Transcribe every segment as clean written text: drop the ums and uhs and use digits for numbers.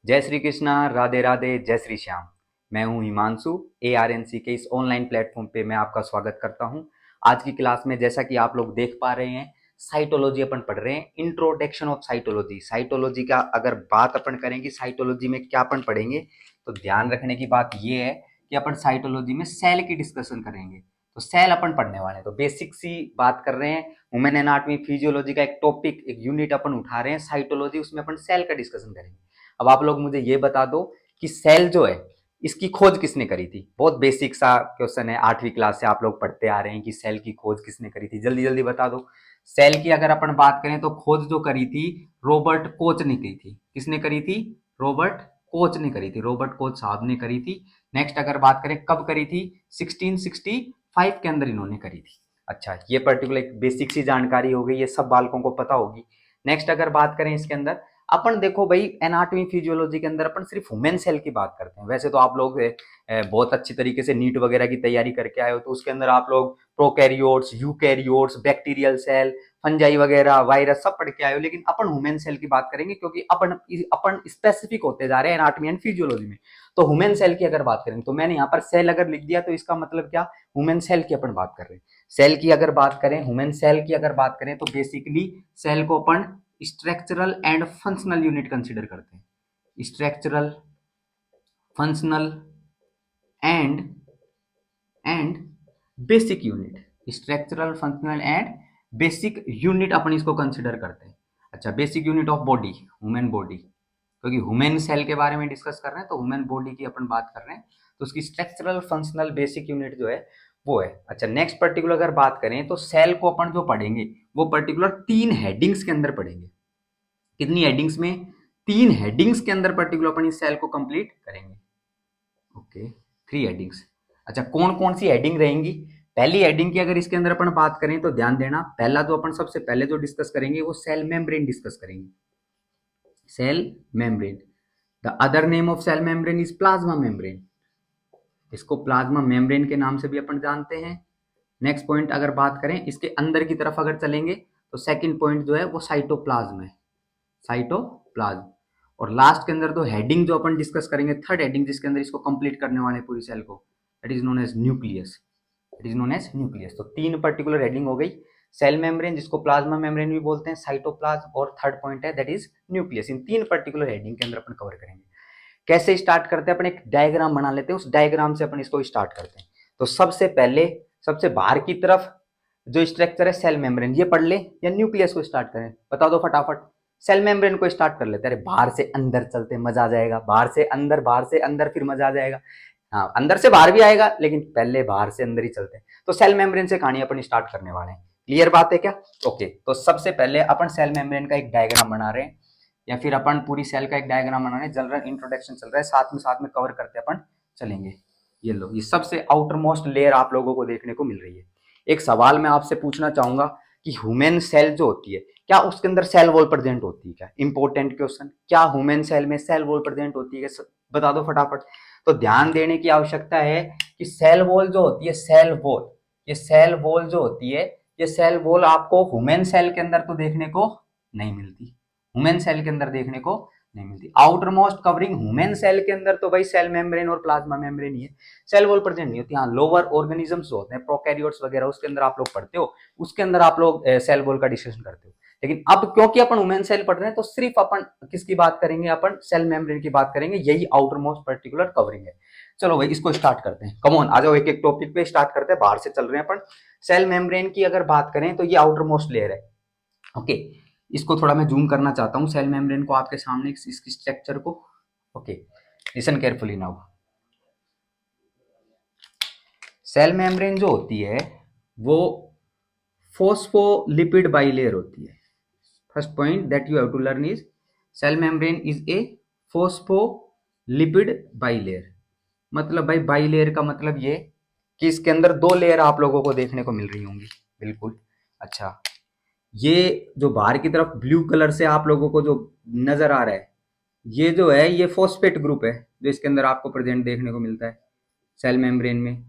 जय श्री कृष्णा, राधे राधे, जय श्री श्याम। मैं हूं हिमांशु। ARNC के इस ऑनलाइन प्लेटफॉर्म पे मैं आपका स्वागत करता हूं। आज की क्लास में जैसा कि आप लोग देख पा रहे हैं, साइटोलॉजी अपन पढ़ रहे हैं। Introduction of cytology. साइटोलॉजी का अगर बात अपन करेंगे, साइटोलॉजी में क्या अपन पढ़ेंगे, तो ध्यान रखने की बात यह है कि अपन साइटोलॉजी में सेल की डिस्कशन करेंगे। तो सेल अपन पढ़ने वाले हैं, तो बेसिक सी बात कर रहे हैं। ह्यूमन एनाटॉमी फिजियोलॉजी का एक टॉपिक, एक यूनिट अपन उठा रहे हैं साइटोलॉजी, उसमें अपन सेल का डिस्कशन करेंगे। अब आप लोग मुझे ये बता दो कि सेल जो है, इसकी खोज किसने करी थी। बहुत बेसिक सा क्वेश्चन है, 8वीं क्लास से आप लोग पढ़ते आ रहे हैं कि सेल की खोज किसने करी थी। जल्दी जल्दी बता दो। सेल की अगर अपन बात करें तो खोज जो करी थी, रॉबर्ट कोच ने की थी। किसने करी थी? रॉबर्ट कोच ने करी थी। रॉबर्ट कोच साहब ने करी थी। नेक्स्ट अगर बात करें कब करी थी, 1665 के अंदर इन्होंने करी थी। अच्छा, ये पर्टिकुलर बेसिक सी जानकारी हो गई, ये सब बालकों को पता होगी। नेक्स्ट अगर बात करें इसके अंदर, अपन देखो भाई, एनाटॉमी फिजियोलॉजी के अंदर अपन सिर्फ ह्यूमन सेल की बात करते हैं। वैसे तो आप लोग बहुत अच्छी तरीके से नीट वगैरह की तैयारी करके आए हो, तो उसके अंदर आप लोग prokaryotes, eukaryotes, bacterial cell, fungi वगैरह, वायरस सब पढ़ के आए हो। लेकिन अपन ह्यूमन सेल की बात करेंगे क्योंकि अपन स्पेसिफिक होते जा रहे हैं एनाटॉमी एंड फिजियोलॉजी में। तो ह्यूमन सेल की अगर बात करें, तो मैंने यहाँ पर सेल अगर लिख दिया तो इसका मतलब क्या, ह्यूमन सेल की अपन बात कर रहे हैं। सेल की अगर बात करें, ह्यूमन सेल की अगर बात करें, तो बेसिकली सेल को अपन structural and functional unit consider करते हैं। Structural, functional and and basic unit. Structural, functional and basic unit अपन इसको कंसीडर करते हैं। अच्छा, basic unit of body, human body, क्योंकि ह्यूमन सेल के बारे में डिस्कस कर रहे हैं तो ह्यूमन बॉडी की अपन बात कर रहे हैं, तो उसकी स्ट्रक्चरल, फंक्शनल, बेसिक यूनिट जो है वो है। अच्छा, नेक्स्ट पर्टिकुलर अगर बात करें तो सेल को अपन जो पढ़ेंगे वो पर्टिकुलर 3 हेडिंग्स के अंदर पढ़ेंगे। कितनी हेडिंग्स में? 3 हेडिंग्स के अंदर पर्टिकुलर अपन इस सेल को कंप्लीट करेंगे। Okay, 3 headings. अच्छा, कौन कौन सी हेडिंग रहेंगी? पहली हेडिंग की अगर इसके अंदर अपन बात करें तो ध्यान देना, पहला जो अपन सबसे पहले जो डिस्कस करेंगे वो सेल मेम्ब्रेन डिस्कस करेंगे। Cell membrane, the other name of cell membrane is plasma membrane. इसको प्लाज्मा मेम्ब्रेन के नाम से भी अपन जानते हैं। नेक्स्ट पॉइंट अगर बात करें, इसके अंदर की तरफ अगर चलेंगे तो सेकंड पॉइंट जो है वो साइटोप्लाज्म है, साइटोप्लाज्म। और लास्ट के अंदर तो हेडिंग जो अपन डिस्कस करेंगे, थर्ड हेडिंग जिसके अंदर इसको कंप्लीट करने वाले पूरी सेल को, that is known as nucleus. It is known as nucleus. तो 3 पर्टिकुलर हेडिंग हो गई, सेल मेम्ब्रेन जिसको प्लाज्मा मेम्ब्रेन भी बोलते हैं, साइटोप्लाज्म, और थर्ड पॉइंट है दैट इज न्यूक्लियस। इन 3 पर्टिकुलर हेडिंग के अंदर अपन कवर करेंगे। कैसे स्टार्ट करते हैं, अपन एक डायग्राम बना लेते हैं, उस डायग्राम से अपन इसको स्टार्ट करते हैं। तो सबसे पहले, सबसे बाहर की तरफ जो स्ट्रक्चर है सेल मेम्ब्रेन, ये पढ़ ले या न्यूक्लियस को स्टार्ट करें, बता दो फटाफट। सेल मेम्ब्रेन को स्टार्ट कर लेते हैं। अरे बाहर से अंदर चलते, मजा आ जाएगा। बाहर से अंदर फिर मजा आ जाएगा। हाँ, अंदर से बाहर भी आएगा, लेकिन पहले बाहर से अंदर ही चलते हैं। तो सेल मेम्ब्रेन से कहानी अपन स्टार्ट करने वाले हैं। क्लियर बात है क्या? ओके, तो सबसे पहले अपन सेल मेम्ब्रेन का एक डायग्राम बना रहे हैं, या फिर अपन पूरी सेल का एक डायग्राम बना रहे हैं। जनरल इंट्रोडक्शन चल रहा है, साथ में कवर करते अपन चलेंगे। ये लो, ये सबसे आउटर मोस्ट लेयर आप लोगों को देखने को मिल रही है। एक सवाल मैं आपसे पूछना चाहूंगा कि ह्यूमन सेल जो होती है, क्या उसके अंदर सेल वॉल प्रेजेंट होती है क्या? इंपॉर्टेंट क्वेश्चन, क्या ह्यूमन सेल में सेल वॉल प्रेजेंट होती है? बता दो फटाफट। तो ध्यान देने की आवश्यकता है कि सेल वॉल जो होती है, सेल वॉल, ये सेल वॉल जो होती है, ये सेल वॉल आपको ह्यूमन सेल के अंदर तो देखने को नहीं मिलती। ह्यूमन सेल के अंदर देखने को नहीं मिलती। Outermost covering human cell के अंदर तो भाई सेल मेम्ब्रेन और प्लाज्मा मेम्ब्रेन ही है, सेल वॉल प्रेजेंट नहीं होती। हाँ, लोअर ऑर्गेनिजम्स जो होते हैं, प्रोकैरियोट्स वगैरह, उसके अंदर आप लोग पढ़ते हो, उसके अंदर आप लोग सेल वॉल का डिस्कशन करते हो। लेकिन अब क्योंकि अपन ह्यूमन सेल पढ़ रहे हैं, तो सिर्फ अपन किसकी बात करेंगे? अपन सेल मेम्ब्रेन की बात करेंगे। यही आउटर मोस्ट पर्टिकुलर कवरिंग है। चलो भाई, इसको स्टार्ट करते हैं। कम ऑन, आ जाओ, एक एक टॉपिक पे स्टार्ट करते हैं। बाहर से चल रहे हैं अपन। सेल मेम्ब्रेन की अगर बात करें तो ये आउटर मोस्ट लेयर है। ओके, इसको थोड़ा मैं जूम करना चाहता हूँ, सेल मेम्ब्रेन को आपके सामने, इसकी स्ट्रक्चर को। Okay, listen carefully now. Cell membrane जो होती है वो फोस्फोलिपिड बाइलेयर होती है। First point that you have to learn is cell membrane is a phospholipid bilayer. मतलब भाई, बाइलेयर का मतलब ये कि इसके अंदर 2 लेयर आप लोगों को देखने को मिल रही होंगी। बिल्कुल। अच्छा, ये जो बाहर की तरफ ब्लू कलर से आप लोगों को जो नजर आ रहा है, ये जो है ये फॉस्फेट ग्रुप है, जो इसके अंदर आपको प्रेजेंट देखने को मिलता है सेल मेम्ब्रेन में।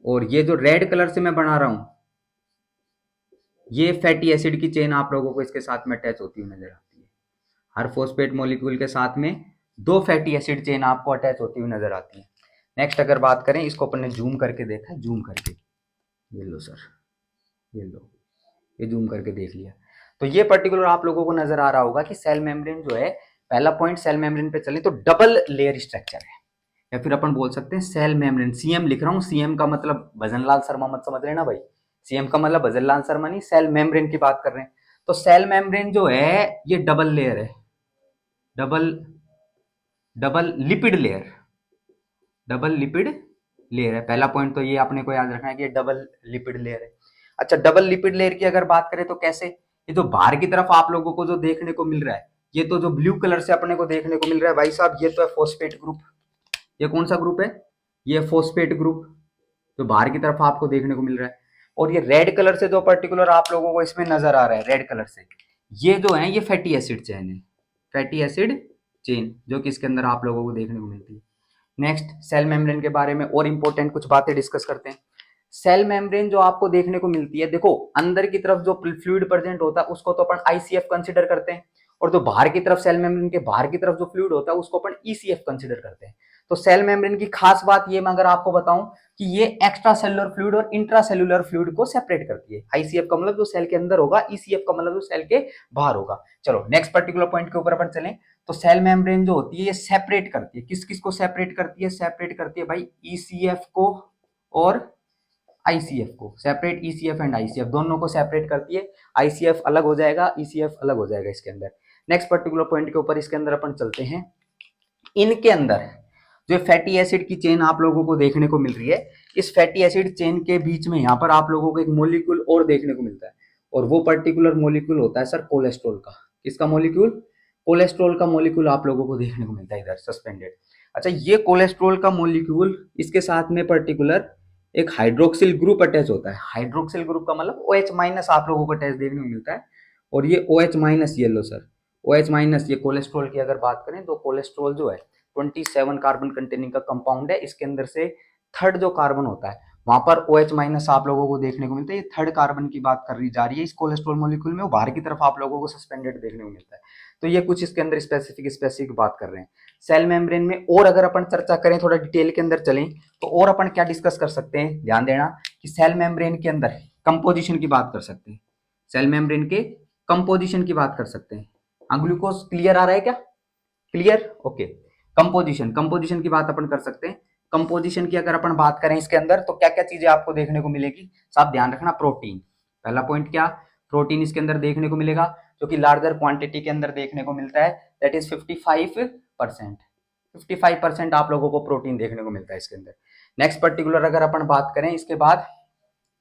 और ये जो रेड कलर से मैं बना रहा हूं, ये फैटी एसिड की चेन आप लोगों को इसके साथ में अटैच होती हुई नजर आती है। हर फॉस्फेट मॉलिक्यूल के साथ में दो फैटी एसिड चेन आपको अटैच होती हुई नजर आती है। नेक्स्ट अगर बात करें, इसको अपन ने जूम करके देखा है, जूम करके, ये लो सर, ये लो, ये जूम करके देख लिया। तो ये पर्टिकुलर आप लोगों को नजर आ रहा होगा कि सेल मेम्ब्रेन जो है, पहला पॉइंट सेल मेम्ब्रेन पे चले तो डबल लेयर स्ट्रक्चर है, या फिर अपन बोल सकते हैं सेल मेम्ब्रेन। सीएम लिख रहा हूँ, सीएम का मतलब भजनलाल शर्मा मत समझ लेना भाई, सीएम का मतलब भजनलाल शर्मा नहीं, सेल मेम्ब्रेन की बात कर रहे हैं। तो सेल मेम्ब्रेन जो है ये डबल लेयर है, double double lipid layer, double lipid layer है। पहला पॉइंट तो ये आपने को याद रखना है कि ये डबल लिपिड लेयर है। अच्छा, डबल लिपिड लेयर की अगर बात करें तो कैसे, ये जो बाहर की तरफ आप लोगों को जो देखने को मिल रहा है, ये तो जो ब्लू कलर से अपने को देखने को मिल रहा है भाई साहब, ये तो है फॉस्फेट ग्रुप। ये कौन सा ग्रुप है, ये फॉस्फेट ग्रुप जो बाहर की तरफ आपको देखने को मिल रहा है। और ये रेड कलर से जो पर्टिकुलर आप लोगों को इसमें नजर आ रहा है, रेड कलर से, ये जो है ये फैटी एसिड चेन है, फैटी एसिड चेन, जो कि इसके अंदर आप लोगों को देखने को मिलती है। नेक्स्ट, सेल मेम्ब्रेन के बारे में और इंपॉर्टेंट कुछ बातें डिस्कस करते हैं। सेल मेम्ब्रेन जो आपको देखने को मिलती है, देखो अंदर की तरफ जो फ्लूइड प्रेजेंट होता है उसको तो अपन आईसीएफ कंसीडर करते हैं, और जो बाहर की तरफ सेल मेम्ब्रेन के बाहर की तरफ जो फ्लूइड होता है उसको अपन ईसीएफ कंसीडर करते हैं। तो सेल मेम्ब्रेन की खास बात ये मैं अगर आपको बताऊं कि ये एक्स्ट्रा सेलुलर फ्लूइड और इंट्रा सेलुलर फ्लूइड को सेपरेट करती है। आईसीएफ का मतलब जो सेल के अंदर होगा, ईसीएफ का मतलब जो सेल के बाहर होगा। चलो नेक्स्ट पर्टिकुलर पॉइंट के ऊपर अपन चलें। तो सेल मेम्ब्रेन जो होती है ये सेपरेट करती है, किस किस को सेपरेट करती है, सेपरेट करती है भाई ईसीएफ को और आईसीएफ को, सेपरेट ईसीएफ एंड आईसीएफ दोनों को सेपरेट करती है। आईसीएफ अलग हो जाएगा, ईसीएफ अलग हो जाएगा इसके अंदर। नेक्स्ट पर्टिकुलर पॉइंट के ऊपर इसके अंदर अपन चलते हैं। इनके अंदर जो फैटी एसिड की चेन आप लोगों को देखने को मिल रही है, इस फैटी एसिड चेन के बीच में यहाँ पर आप लोगों को एक मॉलिक्यूल और देखने को मिलता है, और वो पर्टिकुलर मॉलिक्यूल होता है सर कोलेस्ट्रॉल का। किसका मॉलिक्यूल, कोलेस्ट्रॉल का मॉलिक्यूल आप लोगों को देखने को मिलता है इधर सस्पेंडेड। अच्छा, ये कोलेस्ट्रॉल का मॉलिक्यूल, इसके साथ में पर्टिकुलर एक हाइड्रोक्सिल ग्रुप अटैच होता है। हाइड्रोक्सिल ग्रुप का मतलब OH माइनस आप लोगों को अटैच देखने को मिलता है, और ये OH माइनस, ये लो सर, OH माइनस, ये कोलेस्ट्रॉल की अगर बात करें तो कोलेस्ट्रॉल जो है 27 कार्बन कंटेनिंग का कंपाउंड है। इसके अंदर से थर्ड जो कार्बन होता है वहां पर OH माइनस आप लोगों को देखने को मिलता है। ये थर्ड कार्बन की बात कर रही जा रही है इस कोलेस्ट्रॉल मॉलिक्यूल में, वो बाहर की तरफ आप लोगों को सस्पेंडेड देखने को मिलता है। तो ये कुछ इसके अंदर स्पेसिफिक बात कर रहे हैं सेल मेम्ब्रेन में। और अगर अपन चर्चा करें, थोड़ा डिटेल के अंदर चलें, तो और अपन क्या डिस्कस कर सकते हैं, ध्यान देना कि सेल मेम्ब्रेन के अंदर कंपोजिशन की बात कर सकते हैं, सेल मेम्ब्रेन के कंपोजिशन की बात कर सकते हैं। हाँ, ग्लूकोज क्लियर आ रहा है क्या, क्लियर, ओके। कंपोजिशन, कंपोजिशन की बात अपन कर सकते हैं। कंपोजिशन की अगर अपन बात करें इसके अंदर, तो क्या क्या चीजें आपको देखने को मिलेगी, साफ ध्यान रखना। प्रोटीन, पहला पॉइंट क्या, प्रोटीन इसके अंदर देखने को मिलेगा, जो कि लार्जर क्वांटिटी के अंदर देखने को मिलता है, दैट इज 55%। 55% आप लोगों को प्रोटीन देखने को मिलता है इसके अंदर। नेक्स्ट पर्टिकुलर अगर अपन बात करें, इसके बाद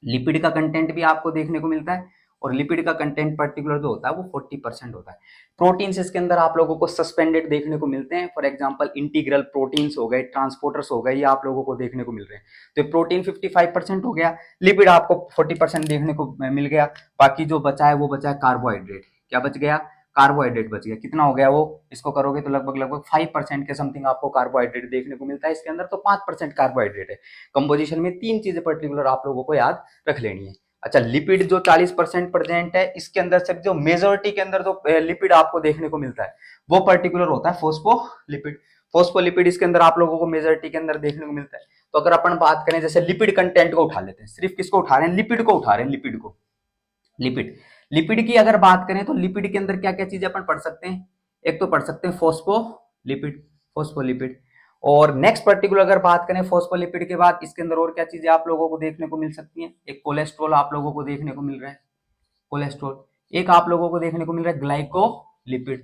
लिपिड का कंटेंट भी आपको देखने को मिलता है, और लिपिड का कंटेंट पर्टिकुलर जो होता है वो 40% होता है। प्रोटीन्स इसके अंदर आप लोगों को सस्पेंडेड देखने को मिलते हैं, फॉर एग्जांपल इंटीग्रल प्रोटीन्स हो गए, ट्रांसपोर्टर्स हो गए, ये आप लोगों को देखने को मिल रहे हैं। तो प्रोटीन 55% हो गया, लिपिड आपको 40% देखने को मिल गया। बाकी जो बचा है वो बचा है कार्बोहाइड्रेट। क्या बच गया, कार्बोहाइड्रेट बच गया। कितना हो गया वो, इसको करोगे तो लगभग लगभग 5% के समथिंग आपको कार्बोहाइड्रेट देखने को मिलता है इसके अंदर, तो 5% कार्बोहाइड्रेट है। कंपोजिशन में तीन चीजें पर्टिकुलर आप लोगों को याद रख लेनी है। अच्छा, लिपिड जो 40% प्रेजेंट है, इसके अंदर से जो मेजोरिटी के अंदर जो लिपिड आपको देखने को मिलता है वो पर्टिकुलर होता है फोस्फोलिपिड। फोस्फोलिपिड इसके अंदर आप लोगों को मेजोरिटी के अंदर देखने को मिलता है। तो अगर अपन बात करें, जैसे लिपिड कंटेंट को उठा लेते हैं, सिर्फ किसको उठा रहे हैं, लिपिड को उठा रहे हैं, लिपिड को, लिपिड, लिपिड की अगर बात करें तो लिपिड के अंदर क्या क्या चीजें अपन पढ़ सकते हैं, एक तो पढ़ सकते हैं फोस्फोलिपिड, फोस्फोलिपिड। और नेक्स्ट पर्टिकुलर अगर बात करें फोस्फोलिपिड के बाद, इसके अंदर और क्या चीजें आप लोगों को देखने को मिल सकती हैं, एक कोलेस्ट्रॉल आप लोगों को देखने को मिल रहा है, कोलेस्ट्रॉल। एक आप लोगों को देखने को मिल रहा है ग्लाइकोलिपिड,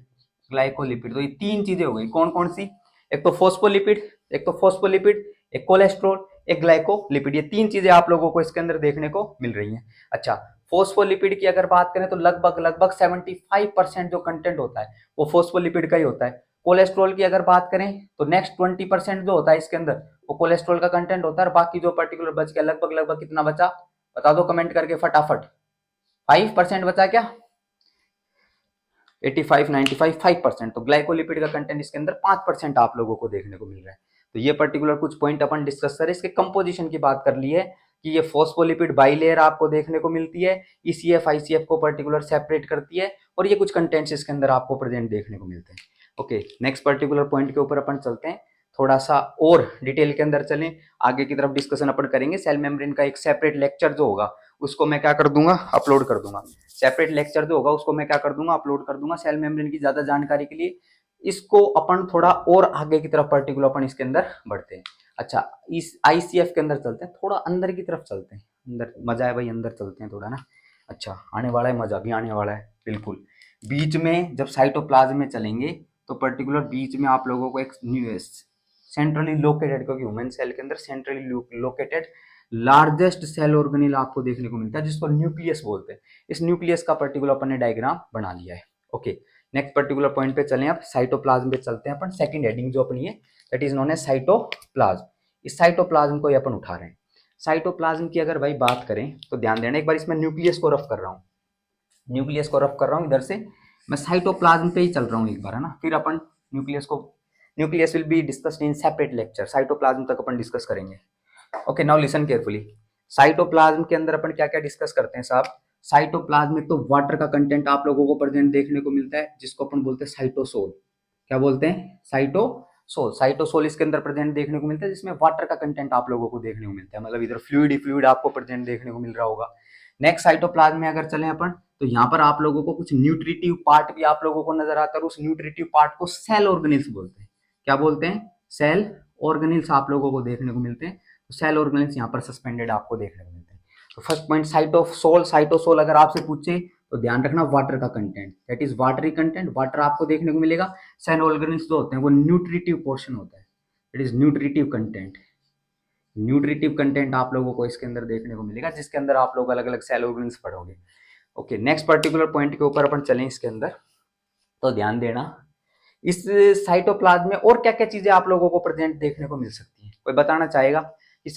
ग्लाइकोलिपिड। तो ये तीन चीजें हो गई, कौन कौन सी, एक तो फोस्फोलिपिड, एक तो फोस्फोलिपिड, एक कोलेस्ट्रॉल, एक ग्लाइकोलिपिड। ये तीन चीजें आप लोगों को इसके अंदर देखने को मिल रही हैं। अच्छा, फोस्फोलिपिड की अगर बात करें तो लगभग लगभग 75% जो कंटेंट होता है वो फोस्फोलिपिड का ही होता है। कोलेस्ट्रॉल की अगर बात करें तो नेक्स्ट 20% जो होता है इसके अंदर वो कोलेस्ट्रॉल का कंटेंट होता है, और बाकी जो पर्टिकुलर बच गया लगभग लगभग कितना बचा, बता दो कमेंट करके फटाफट। 5% बचा क्या, 85, 95, 5%। तो ग्लाइकोलिपिड का कंटेंट इसके अंदर 5% आप लोगों को देखने को मिल रहा है। तो ये पर्टिकुलर कुछ पॉइंट अपन डिस्कस करें। इसके कंपोजिशन की बात कर ली है कि ये फोस्फोलिपिड बाइलेयर आपको देखने को मिलती है, ईसीएफ आईसीएफ को पर्टिकुलर सेपरेट करती है, और ये कुछ कंटेंट्स इसके अंदर आपको प्रेजेंट देखने को मिलते हैं। ओके, नेक्स्ट पर्टिकुलर पॉइंट के ऊपर अपन चलते हैं, थोड़ा सा और डिटेल के अंदर चलें, आगे की तरफ डिस्कशन अपन करेंगे। सेल मेम्ब्रेन का एक सेपरेट लेक्चर जो होगा उसको मैं क्या कर दूंगा, अपलोड कर दूंगा। सेपरेट लेक्चर जो होगा उसको मैं क्या कर दूंगा, अपलोड कर दूंगा सेल मेम्ब्रेन की ज्यादा जानकारी के लिए। इसको अपन थोड़ा और आगे की तरफ पर्टिकुलर अपन इसके अंदर बढ़ते हैं। अच्छा, इस आईसीएफ के अंदर चलते हैं, थोड़ा अंदर की तरफ चलते हैं। अंदर मजा है भाई, अंदर चलते हैं थोड़ा ना। अच्छा, आने वाला है मजा, भी आने वाला है बिल्कुल। बीच में जब साइटोप्लाज्म में चलेंगे तो पर्टिकुलर बीच में आप लोगों को एक सेंट्रली लोकेटेड, क्योंकि ह्यूमन सेल के अंदर centrally located largest cell organelle आपको देखने को मिलता है, जिसको न्यूक्लियस बोलते हैं। इस न्यूक्लियस का पर्टिकुलर अपन ने डायग्राम बना लिया है। ओके, नेक्स्ट पर्टिकुलर पॉइंट पे चलें, अब साइटोप्लाज्म पे चलते हैं अपन। सेकंड हेडिंग जो अपनी है that is known as cytoplasm. इस साइटोप्लाज्म को ये अपन उठा रहे हैं। साइटोप्लाज्म की अगर भाई बात करें तो ध्यान देना, एक बार इसमें न्यूक्लियस को रफ कर रहा हूँ, न्यूक्लियस को रफ कर रहा हूँ इधर से, मैं साइटोप्लाज्म पे ही चल रहा हूँ एक बार, है ना। फिर अपन न्यूक्लियस को, nucleus will be discussed in separate lecture, cytoplasm तक अपन डिस्कस करेंगे। Okay, now listen carefully. Cytoplasm के अंदर अपन क्या क्या डिस्कस करते हैं साहब। साइटोप्लाज्म में तो वाटर का कंटेंट आप लोगों को प्रेजेंट देखने को मिलता है, जिसको अपन बोलते हैं साइटोसोल। क्या बोलते हैं, साइटोसोल। साइटोसोल इसके अंदर प्रेजेंट देखने को मिलता है, जिसमें वाटर का कंटेंट आप लोगों को देखने को मिलता है, मतलब इधर फ्लूइड ही फ्लूइड आपको प्रेजेंट देखने को मिल रहा होगा। नेक्स्ट साइटोप्लाज्म में अगर चलें अपन, तो यहाँ पर आप लोगों को कुछ न्यूट्रिटिव पार्ट भी आप लोगों को नजर आता है, और उस न्यूट्रिटिव पार्ट को सेल ऑर्गेनिल्स बोलते हैं। क्या बोलते हैं, सेल ऑर्गेनिल्स आप लोगों को देखने को मिलते हैं। तो सेल ऑर्गेनिल्स यहाँ पर सस्पेंडेड आपको देखने को मिलते हैं। तो फर्स्ट पॉइंट साइटोसोल, साइटोसोल अगर आपसे पूछे तो ध्यान रखना वाटर का content, that is watery content, water आपको देखने को मिलेगा। सेल ऑर्गेनिल्स जो होते हैं वो न्यूट्रिटिव पोर्शन होता है, that is nutritive content. Nutritive content आप लोगों को इसके अंदर देखने को मिलेगा, जिसके अंदर आप लोग अलग अलग सेल ऑर्गेनिल्स पढ़ोगे। ओके, नेक्स्ट पर्टिकुलर पॉइंट के ऊपर अपन चलें इसके अंदर, तो ध्यान देना इस साइटोप्लाज्म में और क्या क्या चीजें आप लोगों को प्रेजेंट देखने को मिल सकती हैं। कोई बताना चाहेगा कि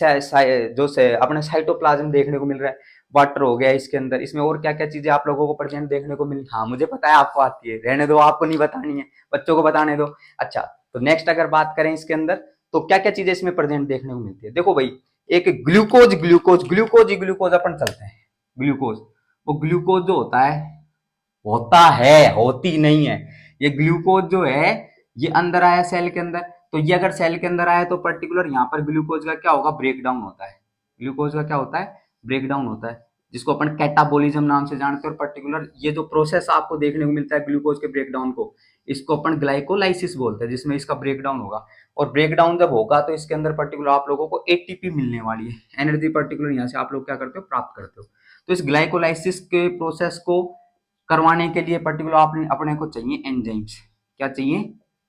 जो से अपने साइटोप्लाज्म देखने को मिल रहा है, वाटर हो गया इसके अंदर, इसमें और क्या क्या चीजें आप लोगों को प्रेजेंट देखने को मिल। हाँ मुझे पता है आपको आती है, रहने दो, आपको नहीं बतानी है, बच्चों को बताने दो। अच्छा, तो नेक्स्ट अगर बात करें इसके अंदर, तो क्या क्या चीजें इसमें प्रेजेंट देखने को मिलती है। देखो भाई, एक ग्लूकोज, ग्लूकोज अपन चलते हैं। ग्लूकोज, वो ग्लूकोज जो होता है, होती नहीं है, ये ग्लूकोज जो है ये अंदर आया सेल के अंदर, तो ये अगर सेल के अंदर आया तो पर्टिकुलर यहाँ पर ग्लूकोज का क्या होगा, ब्रेकडाउन होता है। ग्लूकोज का क्या होता है, ब्रेकडाउन होता है, जिसको अपन कैटाबोलिज्म नाम से जानते हैं। और पर्टिकुलर ये जो प्रोसेस आपको देखने को मिलता है ग्लूकोज के ब्रेकडाउन को, इसको अपन ग्लाइकोलाइसिस बोलते हैं, जिसमें इसका ब्रेकडाउन होगा। और ब्रेकडाउन जब होगा तो इसके अंदर पर्टिकुलर आप लोगों को एटीपी मिलने वाली है, एनर्जी पर्टिकुलर यहाँ से आप लोग क्या करते हो, प्राप्त करते हो। तो इस ग्लाइकोलाइसिस के प्रोसेस को करवाने के लिए पर्टिकुलर अपने को चाहिए एंजाइम्स। क्या चाहिए,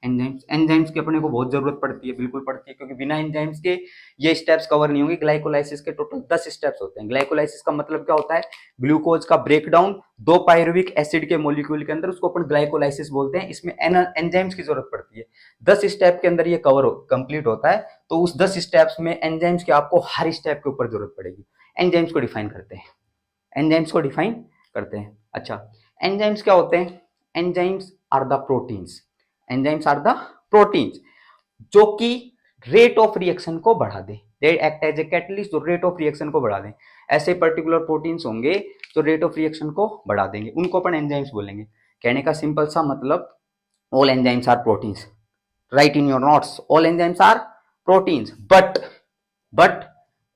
एंजाइम्स। एंजाइम्स की अपने को बहुत जरूरत पड़ती है, बिल्कुल पड़ती है, क्योंकि बिना एंजाइम्स के ये स्टेप्स कवर नहीं होंगे। ग्लाइकोलाइसिस के टोटल 10 स्टेप्स होते हैं। ग्लाइकोलाइसिस का मतलब क्या होता है, ग्लूकोज का ब्रेकडाउन दो पायरुविक एसिड के मॉलिक्यूल के अंदर, उसको अपन ग्लाइकोलाइसिस बोलते हैं। इसमें एंजाइम्स की जरूरत पड़ती है। 10 स्टेप के अंदर ये कवर कंप्लीट होता है। तो उस 10 स्टेप्स में एंजाइम्स की आपको हर स्टेप के ऊपर जरूरत पड़ेगी। एंजाइम्स को डिफाइन करते हैं, एंजाइम्स को डिफाइन करते हैं। अच्छा, एंजाइम्स क्या होते हैं, enzymes are the proteins, enzymes are the proteins जो कि रेट ऑफ रिएक्शन को बढ़ा दे, they act as a catalyst, जो रेट ऑफ रिएक्शन को बढ़ा दें। ऐसे पर्टिकुलर प्रोटीन्स होंगे जो रेट ऑफ रिएक्शन को बढ़ा देंगे, उनको अपन एंजाइम्स बोलेंगे। कहने का सिंपल सा मतलब, all enzymes are proteins, write in your notes, all enzymes are proteins, but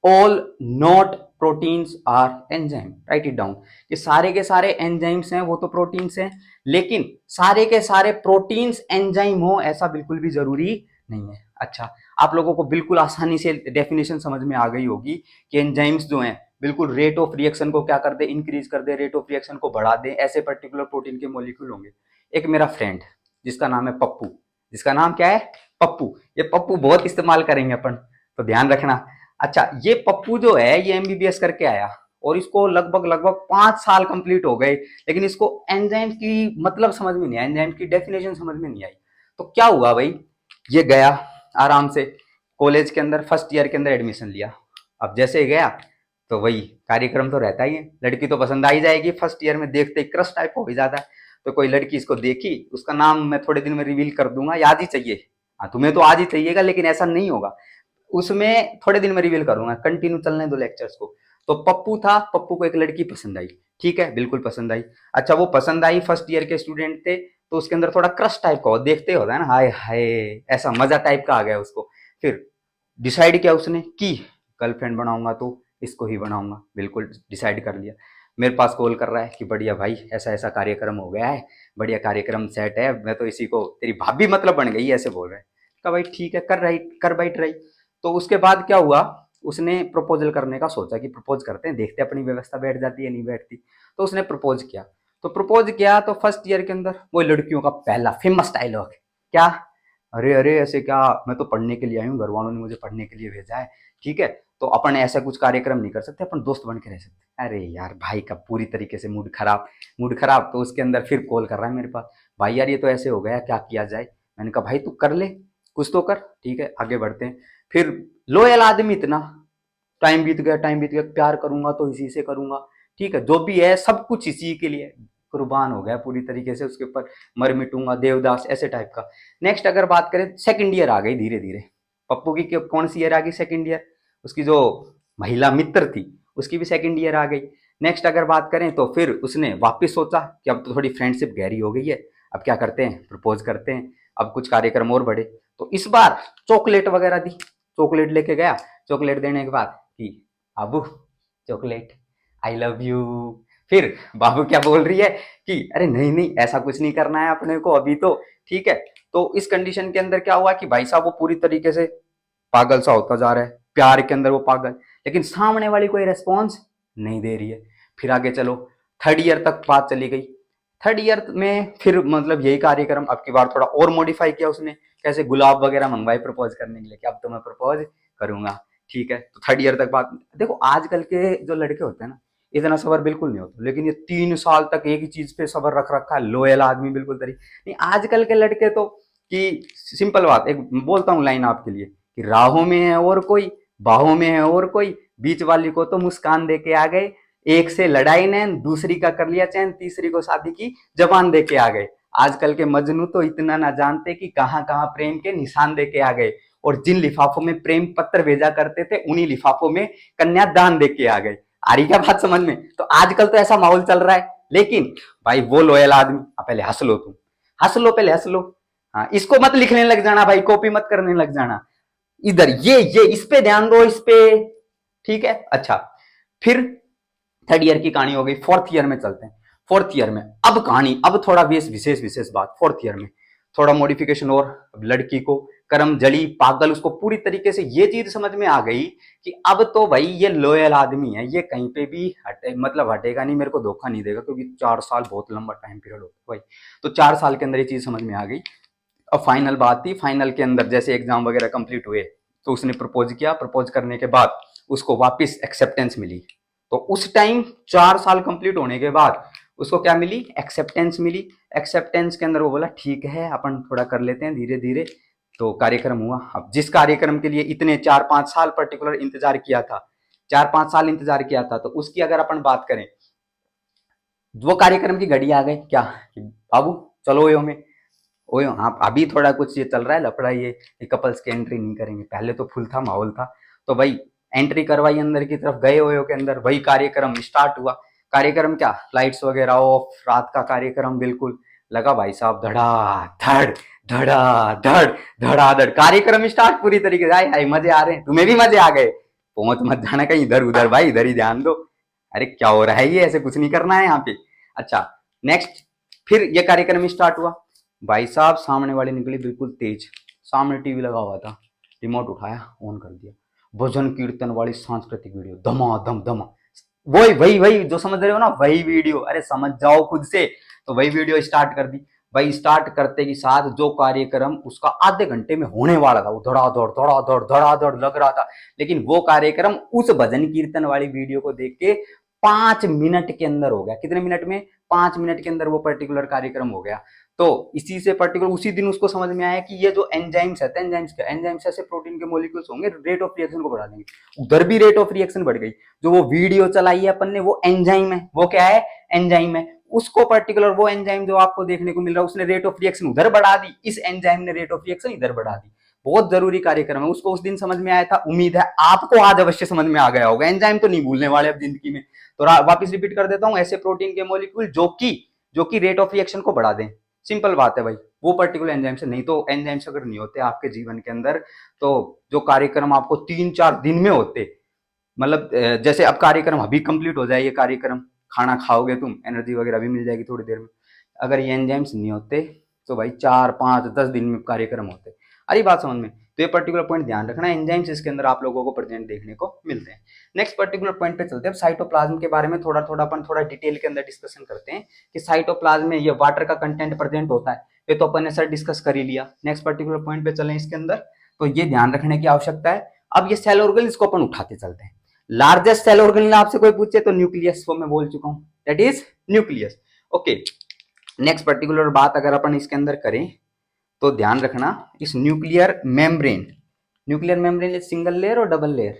all not proteins are enzyme. Write it down, कि सारे के सारे एंजाइम्स हैं वो तो प्रोटीन्स हैं, लेकिन सारे के सारे प्रोटीन्स एंजाइम हो ऐसा बिल्कुल भी जरूरी नहीं है। अच्छा, आप लोगों को बिल्कुल आसानी से डेफिनेशन समझ में आ गई होगी कि एंजाइम्स जो हैं बिल्कुल रेट ऑफ रिएक्शन को क्या कर दे, इंक्रीज कर दे, रेट ऑफ रिएक्शन को बढ़ा दे, ऐसे पर्टिकुलर प्रोटीन के मॉलिक्यूल होंगे। एक मेरा फ्रेंड जिसका नाम है पप्पू, जिसका नाम क्या है, पप्पू। ये पप्पू बहुत इस्तेमाल करेंगे अपन, तो ध्यान रखना। अच्छा, ये पप्पू जो है ये एमबीबीएस करके आया और इसको लगभग 5 साल कंप्लीट हो गए, लेकिन इसको एंजाइम की मतलब समझ में नहीं आया, एंजाइम की डेफिनेशन समझ में नहीं आई। तो क्या हुआ भाई, ये गया आराम से कॉलेज के अंदर, फर्स्ट ईयर के अंदर एडमिशन लिया। अब जैसे गया तो वही कार्यक्रम तो रहता ही है, लड़की तो पसंद आ ही जाएगी, फर्स्ट ईयर में देखते ही क्रश टाइप हो ही जाता है। तो कोई लड़की इसको देखी, उसका नाम मैं थोड़े दिन में रिवील कर दूंगा, याद ही चाहिए। हाँ, तुम्हें तो आज ही चाहिएगा, लेकिन ऐसा नहीं होगा, उसमें थोड़े दिन में रिवील करूंगा, कंटिन्यू चलने दो लेक्चर्स को। तो पप्पू था, पप्पू को एक लड़की पसंद आई, ठीक है, बिल्कुल पसंद आई। अच्छा, वो पसंद आई, फर्स्ट ईयर के स्टूडेंट थे, तो उसके अंदर थोड़ा क्रश टाइप का हो, देखते होता है ना, हाय हाय, ऐसा मजा टाइप का आ गया उसको। फिर डिसाइड किया उसने कि गर्लफ्रेंड बनाऊंगा तो इसको ही बनाऊंगा, बिल्कुल डिसाइड कर लिया। मेरे पास कॉल कर रहा है कि बढ़िया भाई, ऐसा ऐसा कार्यक्रम हो गया है, बढ़िया कार्यक्रम सेट है, मैं तो इसी को, तेरी भाभी मतलब बन गई, ऐसे बोल रहे हैं। कहा भाई ठीक है, कर भाई ट्राई। तो उसके बाद क्या हुआ, उसने प्रपोजल करने का सोचा कि प्रपोज करते हैं, देखते अपनी व्यवस्था बैठ जाती है नहीं बैठती। तो उसने प्रपोज किया। तो प्रपोज किया तो फर्स्ट ईयर के अंदर वो लड़कियों का पहला फेमस डायलॉग, क्या, अरे अरे ऐसे क्या, मैं तो पढ़ने के लिए आई हूँ, घर वालों ने मुझे पढ़ने के लिए भेजा है, ठीक है, तो अपन ऐसा कुछ कार्यक्रम नहीं कर सकते, अपन दोस्त बन के रह सकते। अरे यार भाई का पूरी तरीके से मूड खराब, मूड खराब। तो उसके अंदर फिर कॉल कर रहा है मेरे पास, भाई यार ये तो ऐसे हो गया, क्या किया जाए। मैंने कहा भाई तू कर ले, कुछ तो कर, ठीक है आगे बढ़ते हैं। फिर लोयल आदमी इतना, टाइम बीत गया, टाइम बीत गया, प्यार करूंगा तो इसी से करूंगा, ठीक है, जो भी है सब कुछ इसी के लिए, कुर्बान हो गया पूरी तरीके से उसके ऊपर, मर मिटूंगा देवदास ऐसे टाइप का। नेक्स्ट अगर बात करें, सेकंड ईयर आ गई धीरे धीरे। पप्पू की कौन सी ईयर आ गई, सेकंड ईयर। उसकी जो महिला मित्र थी उसकी भी सेकंड ईयर आ गई। नेक्स्ट अगर बात करें तो फिर उसने वापस सोचा कि अब तो थोड़ी फ्रेंडशिप गहरी हो गई है, अब क्या करते हैं, प्रपोज करते हैं, अब कुछ कार्यक्रम और बढ़े। तो इस बार चॉकलेट वगैरह दी, चॉकलेट लेके गया। चॉकलेट देने के बाद कि बाबू चॉकलेट, आई लव यू। फिर बाबू क्या बोल रही है कि अरे नहीं नहीं ऐसा कुछ नहीं करना है अपने को अभी तो, ठीक है। तो इस कंडीशन के अंदर क्या हुआ कि भाई साहब वो पूरी तरीके से पागल सा होता जा रहा है, प्यार के अंदर वो पागल, लेकिन सामने वाली कोई रेस्पॉन्स नहीं दे रही है। फिर आगे चलो, थर्ड ईयर तक बात चली गई। थर्ड ईयर में फिर मतलब यही कार्यक्रम, अब की बार थोड़ा और मॉडिफाई किया उसने, कैसे गुलाब वगैरह मंगवाए प्रपोज करने के लिए कि अब तो मैं प्रपोज करूंगा, ठीक है। तो थर्ड ईयर तक बात, देखो आजकल के जो लड़के होते हैं ना, इतना सबर बिल्कुल नहीं होता, लेकिन ये 3 साल तक एक ही चीज पे सबर रख रखा है, लोयल आदमी बिल्कुल तरी नहीं। आजकल के लड़के तो, कि सिंपल बात एक बोलता हूँ लाइन आपके लिए, कि राहों में है और कोई, बाहों में है और कोई, बीच वाली को तो मुस्कान दे के आ गए, एक से लड़ाई नैन, दूसरी का कर लिया चैन, तीसरी को शादी की जबान दे के आ गए। आजकल के मजनू तो इतना ना जानते कि कहां कहां प्रेम के निशान दे के आ गए, और जिन लिफाफों में प्रेम पत्र भेजा करते थे उन्हीं लिफाफों में कन्यादान दे के आ गए। आ रही क्या बात समझ में। तो आजकल तो ऐसा माहौल चल रहा है, लेकिन भाई वो लोयल आदमी, पहले हंस लो, तुम हंस लो, पहले हंस लो। हाँ, इसको मत लिखने लग जाना भाई, कॉपी मत करने लग जाना, इधर ये इस पे ध्यान दो, इस पे, ठीक है। अच्छा, फिर थर्ड ईयर की कहानी हो गई, फोर्थ ईयर में चलते हैं। फोर्थ ईयर में अब कहानी, अब थोड़ा विशेष विशेष बात, फोर्थ ईयर में थोड़ा मॉडिफिकेशन और, अब लड़की को करम जड़ी पागल, उसको पूरी तरीके से ये चीज समझ में आ गई कि अब तो भाई ये लोयल आदमी है, ये कहीं पे भी हटे, मतलब हटेगा नहीं, मेरे को धोखा नहीं देगा, क्योंकि 4 साल बहुत लंबा टाइम पीरियड होता है भाई। तो 4 साल के अंदर ये चीज समझ में आ गई। अब फाइनल बात थी, फाइनल के अंदर जैसे एग्जाम वगैरह कंप्लीट हुए, तो उसने प्रपोज किया, प्रपोज करने के बाद उसको वापस एक्सेप्टेंस मिली। तो उस टाइम 4 साल कंप्लीट होने के बाद उसको क्या मिली, एक्सेप्टेंस मिली। एक्सेप्टेंस के अंदर वो बोला ठीक है अपन थोड़ा कर लेते हैं धीरे धीरे। तो कार्यक्रम हुआ। अब जिस कार्यक्रम के लिए इतने 4-5 साल पर्टिकुलर इंतजार किया था, 4-5 साल इंतजार किया था, तो उसकी अगर अपन बात करें, वो कार्यक्रम की घड़ी आ गई क्या कि बाबू चलो यो में, ओयो हाँ अभी थोड़ा कुछ ये चल रहा है लफड़ा, ये कपल्स की एंट्री नहीं करेंगे, पहले तो फुल था माहौल था। तो भाई एंट्री करवाई अंदर की तरफ, गए ओयो के अंदर, वही कार्यक्रम स्टार्ट हुआ। कार्यक्रम क्या, लाइट्स वगैरह ऑफ, रात का कार्यक्रम बिल्कुल। लगा भाई साहब धड़ धड़ा धड़ धड़ाधड़ कार्यक्रम स्टार्ट पूरी तरीके से। आए मजे आ रहे हैं, तुम्हें भी मजे आ गए, पहुंच मत जाना कहीं इधर उधर भाई, इधर ही ध्यान दो। अरे क्या हो रहा है, ये ऐसे कुछ नहीं करना है यहाँ पे। अच्छा नेक्स्ट, फिर ये कार्यक्रम स्टार्ट हुआ। भाई साहब सामने वाली निकली बिल्कुल तेज, सामने टीवी लगा हुआ था, रिमोट उठाया ऑन कर दिया, भजन कीर्तन वाली सांस्कृतिक वीडियो, धमाधम धमा, वही वही वही जो समझ रहे हो ना, वही वीडियो, अरे समझ जाओ खुद से। तो वही वीडियो स्टार्ट कर दी भाई। स्टार्ट करते के साथ जो कार्यक्रम उसका आधे घंटे में होने वाला था, वो धड़ाधड़ लग रहा था, लेकिन वो कार्यक्रम उस भजन कीर्तन वाली वीडियो को देख के 5 मिनट के अंदर हो गया। कितने मिनट में, 5 मिनट के अंदर वो पर्टिकुलर कार्यक्रम हो गया। तो इसी से पर्टिकुलर उसी दिन उसको समझ में आया कि ये जो एंजाइम्स है, एंजाइम्स ऐसे प्रोटीन के मॉलिक्यूल्स होंगे, रेट ऑफ रिएक्शन को बढ़ा देंगे। उधर भी रेट ऑफ रिएक्शन बढ़ गई। जो वो वीडियो चलाई है अपन ने, वो एंजाइम है, वो क्या है, एंजाइम है। उसको पर्टिकुलर वो एंजाइम जो आपको देखने को मिल रहा है, उसने रेट ऑफ रिएक्शन उधर बढ़ा दी, इस एंजाइम ने रेट ऑफ रिएक्शन इधर बढ़ा दी। बहुत जरूरी कार्यक्रम है, उसको उस दिन समझ में आया था, उम्मीद है आपको आज अवश्य समझ में आ गया होगा। एंजाइम तो नहीं भूलने वाले अब जिंदगी में। तो वापिस रिपीट कर देता हूं, ऐसे प्रोटीन के मॉलिक्यूल जो कि रेट ऑफ रिएक्शन को बढ़ा दें, सिंपल बात है भाई, वो पर्टिकुलर एंजाइम से। नहीं तो एंजाइम्स अगर नहीं होते आपके जीवन के अंदर, तो जो कार्यक्रम आपको 3-4 दिन में होते, मतलब जैसे अब कार्यक्रम अभी कंप्लीट हो जाए, ये कार्यक्रम खाना खाओगे तुम, एनर्जी वगैरह भी मिल जाएगी थोड़ी देर में। अगर ये एंजाइम्स नहीं होते तो भाई 4-5-10 दिन में कार्यक्रम होते। अरे बात समझ में। तो ये पर्टिकुलर पॉइंट ध्यान रखना, एंजाइम्स इसके अंदर आप लोगों को प्रेजेंट देखने को मिलते हैं। नेक्स्ट पर्टिकुलर पॉइंट पे चलते हैं। अब साइटोप्लाज्म के बारे में थोड़ा थोड़ा अपन थोड़ा डिटेल के अंदर डिस्कशन करते हैं कि साइटोप्लाज्म में ये वाटर का कंटेंट प्रेजेंट होता है। ये तो अपन ने सर डिस्कस कर ही लिया। नेक्स्ट पर्टिकुलर पॉइंट पे चलें इसके अंदर, तो ये ध्यान रखने की आवश्यकता है। अब ये सेल ऑर्गन, इसको अपन उठाते चलते हैं। लार्जेस्ट सेल ऑर्गन आपसे कोई पूछे तो न्यूक्लियस, वो मैं बोल चुका हूं, that is nucleus. Okay, next particular बात अगर अपन इसके अंदर करें तो ध्यान रखना, इस nuclear membrane is single layer और double layer,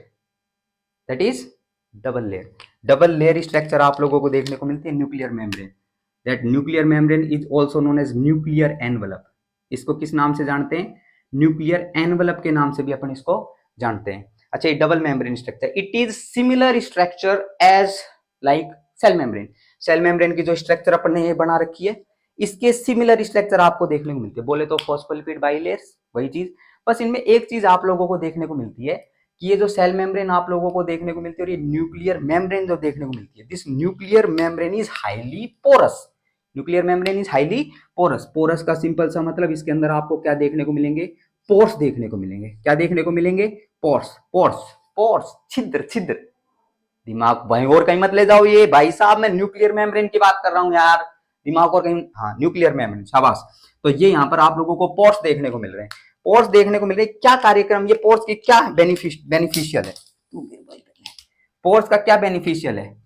that is double layer. Double layer structure आप लोगों को देखने को मिलती है nuclear membrane. That nuclear membrane is also known as nuclear envelope. इसको किस नाम से जानते हैं? न्यूक्लियर एनवलप के नाम से भी अपन इसको जानते हैं। अच्छा, ये double membrane structure, it is similar structure as like cell membrane. Cell membrane की जो स्ट्रक्चर अपन ने ये बना रखी है, इसके सिमिलर स्ट्रक्चर आपको देखने को मिलती है। बोले तो फॉस्फोलिपिड बाइलेयर्स, वही चीज। बस इनमें एक चीज आप लोगों को देखने को मिलती है कि ये जो सेल मेम्ब्रेन आप लोगों को देखने को मिलती है और ये न्यूक्लियर मेम्ब्रेन जो देखने को मिलती है, this nuclear membrane is highly porous. Nuclear membrane is highly porous. Porous का सिंपल सा मतलब, इसके अंदर आपको क्या देखने को मिलेंगे? पोर्स देखने को मिलेंगे। क्या देखने को मिलेंगे? पोर्स, पोर्स, पोर्स, छिद्र, छिद्र। दिमाग वहीं और कहीं मत ले जाओ। ये भाई साहब, मैं न्यूक्लियर मेम्ब्रेन की बात कर रहा हूं यार, दिमाग और कहीं। हाँ, न्यूक्लियर मेम्ब्रेन, शाबाश। तो ये यहाँ पर आप लोगों को पोर्स देखने को मिल रहे हैं। पोर्स देखने को मिल रहे हैं। क्या कार्यक्रम, ये पोर्स की क्या बेनिफिशियल है? पोर्स का क्या बेनिफिशियल है?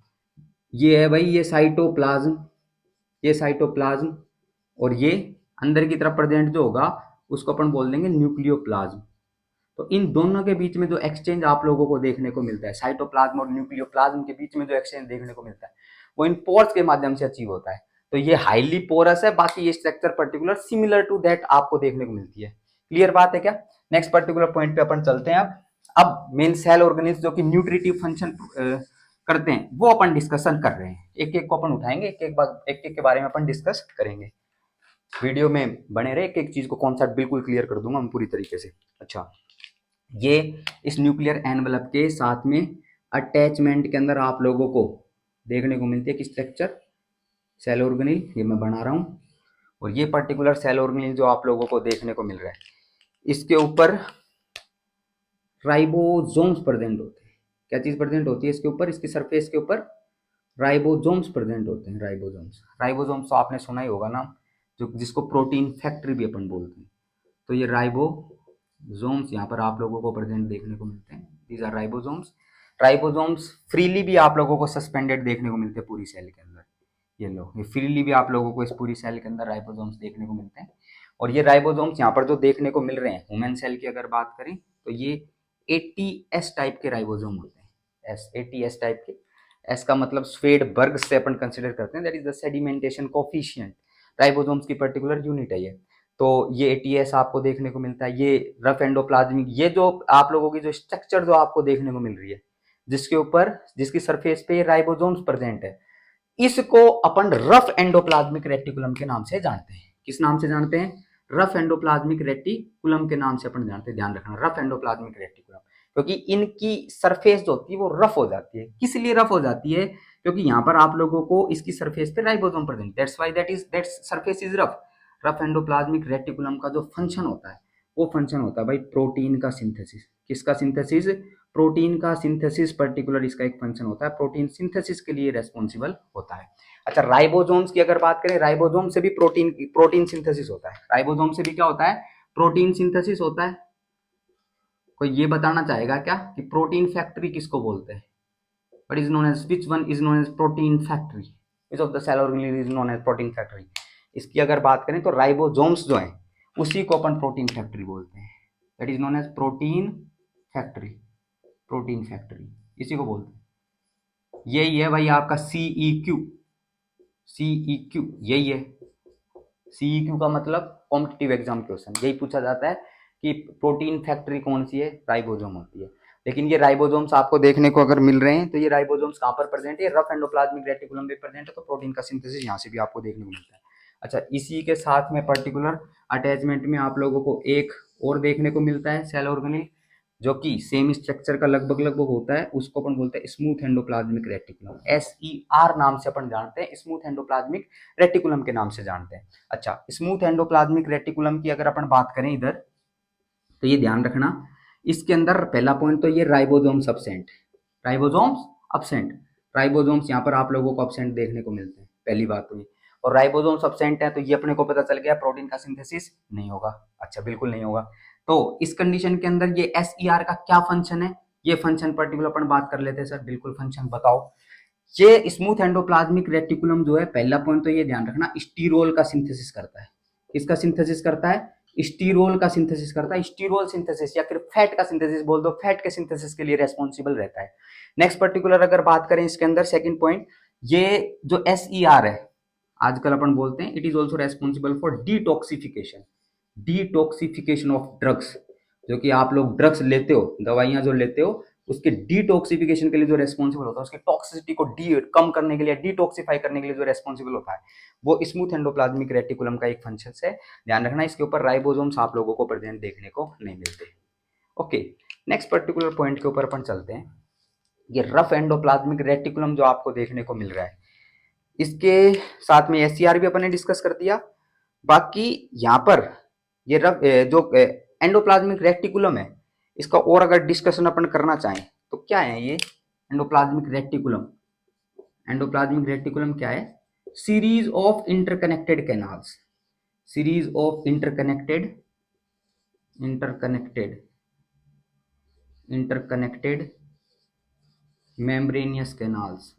ये है भाई, ये साइटोप्लाज्म, ये साइटोप्लाज्म, और ये अंदर की तरफ प्रेजेंट जो होगा उसको अपन बोल देंगे न्यूक्लियोप्लाज्म। तो इन दोनों के बीच में जो एक्सचेंज आप लोगों को देखने को मिलता है, साइटोप्लाज्म और न्यूक्लियोप्लाज्म के बीच में जो एक्सचेंज देखने को मिलता है, वो इन पोर्स के माध्यम से अचीव होता है। तो ये हाईली पोरस है। बाकी ये structure particular similar to that आपको देखने को मिलती है। क्लियर बात है क्या? नेक्स्ट पर्टिकुलर पॉइंट पे अपन चलते हैं। अब मेन सेल ऑर्गेनिज्म जो कि न्यूट्रिटिव फंक्शन करते हैं, वो अपन डिस्कशन कर रहे हैं। एक एक को अपन उठाएंगे, एक एक के बारे में अपन डिस्कस करेंगे। वीडियो में बने रहे, एक एक चीज को कॉन्सेप्ट बिल्कुल क्लियर कर दूंगा मैं पूरी तरीके से। अच्छा, ये इस न्यूक्लियर एनवलप के साथ में अटैचमेंट के अंदर आप लोगों को देखने को मिलती है कि स्ट्रक्चर सेल ऑर्गेनिल, ये मैं बना रहा हूँ। और ये पर्टिकुलर सेल ऑर्गेनिल जो आप लोगों को देखने को मिल रहा है, इसके ऊपर राइबोसोम्स प्रेजेंट होते हैं। क्या चीज प्रेजेंट होती है इसके ऊपर? इसकी सरफेस के ऊपर राइबोसोम्स प्रेजेंट होते हैं। राइबोसोम्स, राइबोसोम्स तो आपने सुना ही होगा नाम, जो जिसको प्रोटीन फैक्ट्री भी अपन बोलते हैं। तो ये राइबोसोम्स यहाँ पर आप लोगों को प्रेजेंट देखने को मिलते हैं। These are ribosomes. Ribosomes freely भी आप लोगों को सस्पेंडेड देखने को मिलते हैं पूरी सेल के अंदर। ये लो, ये फ्रीली भी आप लोगों को इस पूरी सेल के अंदर राइबोसोम्स देखने को मिलते हैं। और ये राइबोसोम्स यहाँ पर जो देखने को मिल रहे हैं, ह्यूमन सेल की अगर बात करें तो ये ATS टाइप के राइबोसोम होते हैं। ATS टाइप के। एस का मतलब स्वेडबर्ग से अपन कंसिडर करते हैं, that is the sedimentation coefficient. Ribosomes की पर्टिकुलर यूनिट है ये। तो ये ATS आपको देखने को मिलता है। ये रफ एंडोप्लाज्मिक, ये जो आप लोगों की जो स्ट्रक्चर जो आपको देखने को मिल रही है, जिसके ऊपर, जिसकी सरफेस पे राइबोसोम्स प्रेजेंट है, इसको अपन रफ एंडोप्लाज्मिक रेटिकुलम के नाम से जानते हैं। किस नाम से जानते हैं? रफ एंडोप्लाज्मिक रेटिकुलम के नाम से अपन जानते हैं। ध्यान रखना, रफ एंडोप्लाज्मिक रेटिकुलम, क्योंकि इनकी सरफेस जो होती है वो रफ हो जाती है। किस लिए रफ हो जाती है? क्योंकि यहाँ पर आप लोगों को इसकी सरफेस पे ribosome present, that's why that surface is rough. Rough endoplasmic reticulum का जो फंक्शन होता है, वो फंक्शन होता है भाई प्रोटीन का सिंथेसिस। किसका सिंथेसिस? प्रोटीन का सिंथेसिस पर्टिकुलर इसका एक फंक्शन होता है। प्रोटीन सिंथेसिस के लिए रेस्पॉन्सिबल होता है। अच्छा, राइबोसोम्स की अगर बात करें, राइबोसोम से भी प्रोटीन सिंथेसिस होता है। राइबोसोम से भी क्या होता है? प्रोटीन सिंथेसिस होता है। कोई ये बताना चाहेगा क्या कि प्रोटीन फैक्ट्री किसको बोलते हैं? What is known as, which one is known as protein factory? Which of the cell organelle is known as protein factory? इसकी अगर बात करें तो राइबोसोम्स जो हैं, उसी को अपन प्रोटीन फैक्ट्री बोलते हैं। That is known as protein factory. Protein factory इसी को बोलते हैं। यही है भाई आपका CEQ। CEQ यही है। CEQ का मतलब कॉम्पिटिटिव एग्जाम क्वेश्चन, यही पूछा जाता है कि प्रोटीन फैक्ट्री कौन सी है? राइबोसोम होती है। लेकिन ये राइबोसोम्स आपको देखने को अगर मिल रहे हैं, तो ये राइबोसोम्स कहाँ पर प्रेजेंट है? रफ एंडोप्लाज्मिक रेटिकुलम में प्रेजेंट है। तो प्रोटीन का सिंथेसिस यहाँ से भी आपको देखने को मिलता है। अच्छा, इसी के साथ में पर्टिकुलर अटैचमेंट में आप लोगों को एक और देखने को मिलता है सेल ऑर्गेनेल, जो कि सेम स्ट्रक्चर का लगभग लगभग होता है, उसको अपन बोलते हैं स्मूथ एंडोप्लाज्मिक रेटिकुलम। SER नाम से अपन जानते हैं, स्मूथ एंडोप्लाज्मिक रेटिकुलम के नाम से जानते हैं। अच्छा, स्मूथ एंडोप्लाज्मिक रेटिकुलम की अगर अपन बात करें इधर, तो ये ध्यान रखना, इसके अंदर पहला पॉइंट तो ये ribosomes absent, ribosomes absent, ribosomes यहाँ पर आप लोगों को अब्सेंट देखने को मिलते हैं, पहली बात तो ये। और राइबोसोम्स अब्सेंट है तो ये अपने को पता चल गया प्रोटीन का सिंथेसिस नहीं होगा। अच्छा, बिल्कुल नहीं होगा। तो इस कंडीशन के अंदर ये SER का क्या फंक्शन है, ये फंक्शन पर्टिकुलर अपन बात कर लेते हैं। सर बिल्कुल, फंक्शन बताओ। ये स्मूथ एंडोप्लाज्मिक रेटिकुलम जो है, पहला पॉइंट तो ये ध्यान रखना, स्टीरोल का सिंथेसिस करता है। किसका सिंथेसिस करता है? स्टीरोल का सिंथेसिस करता है। स्टीरोल सिंथेसिस या फिर फैट का सिंथेसिस बोल दो, फैट के सिंथेसिस के लिए रेस्पॉन्सिबल रहता है। नेक्स्ट पर्टिकुलर अगर बात करें इसके अंदर, सेकंड पॉइंट, ये जो SER है, आजकल अपन बोलते हैं it is also responsible for detoxification, detoxification of drugs. जो कि आप लोग ड्रग्स लेते हो, दवाइयां जो लेते हो, उसके डिटॉक्सिफिकेशन के लिए जो रेस्पॉन्सिबल होता है, उसकी टॉक्सिसिटी को कम करने के लिए, डिटॉक्सिफाई करने के लिए जो रेस्पॉन्सिबल होता है, वो स्मूथ एंडोप्लाज्मिक रेटिकुलम का एक फंक्शन है। ध्यान रखना, इसके ऊपर राइबोसोम्स आप लोगों को प्रेजेंट देखने को नहीं मिलते। ओके, नेक्स्ट पर्टिकुलर पॉइंट के ऊपर अपन चलते हैं। ये रफ एंडोप्लाज्मिक रेटिकुलम जो आपको देखने को मिल रहा है, इसके साथ में SCR भी अपन ने डिस्कस कर दिया। बाकी यहाँ पर ये रफ जो एंडोप्लाज्मिक रेटिकुलम है, इसका और अगर डिस्कशन अपन करना चाहें तो क्या है ये एंडोप्लाज्मिक रेटिकुलम? एंडोप्लाज्मिक रेटिकुलम क्या है? Series of interconnected canals, series of interconnected interconnected interconnected membranosus canals,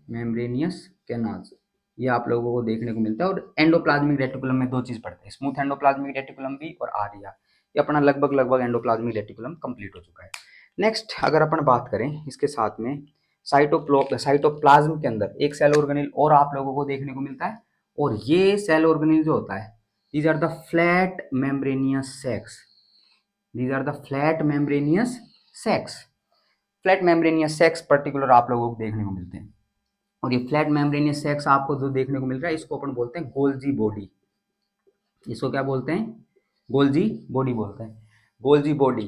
membranosus canals, ये आप लोगों को देखने को मिलता है। और एंडोप्लाज्मिक रेटिकुलम में दो चीज पढ़ते हैं, स्मूथ एंडोप्लाज्मिक रेटिकुलम भी और आरिया। ये अपना लगभग लगभग एंडोप्लाज्मिक रेटिकुलम कंप्लीट हो चुका है। नेक्स्ट अगर अपन बात करें इसके साथ में, साइटोप्लाज्म के अंदर एक सेल ऑर्गेनेल और आप लोगों को देखने को मिलता है, और ये सेल ऑर्गेनेल जो होता है, these are the flat membranous sacs, these are the flat membranous sacs. Flat membranous sacs particular आप लोगों को देखने को मिलते हैं। और ये फ्लैट मेम्ब्रेनियस सैक्स आपको जो देखने को मिल रहा है, इसको अपन बोलते हैं गोल्जी बॉडी। इसको क्या बोलते हैं? गोल्जी बॉडी बोलते हैं। गोल्जी बॉडी,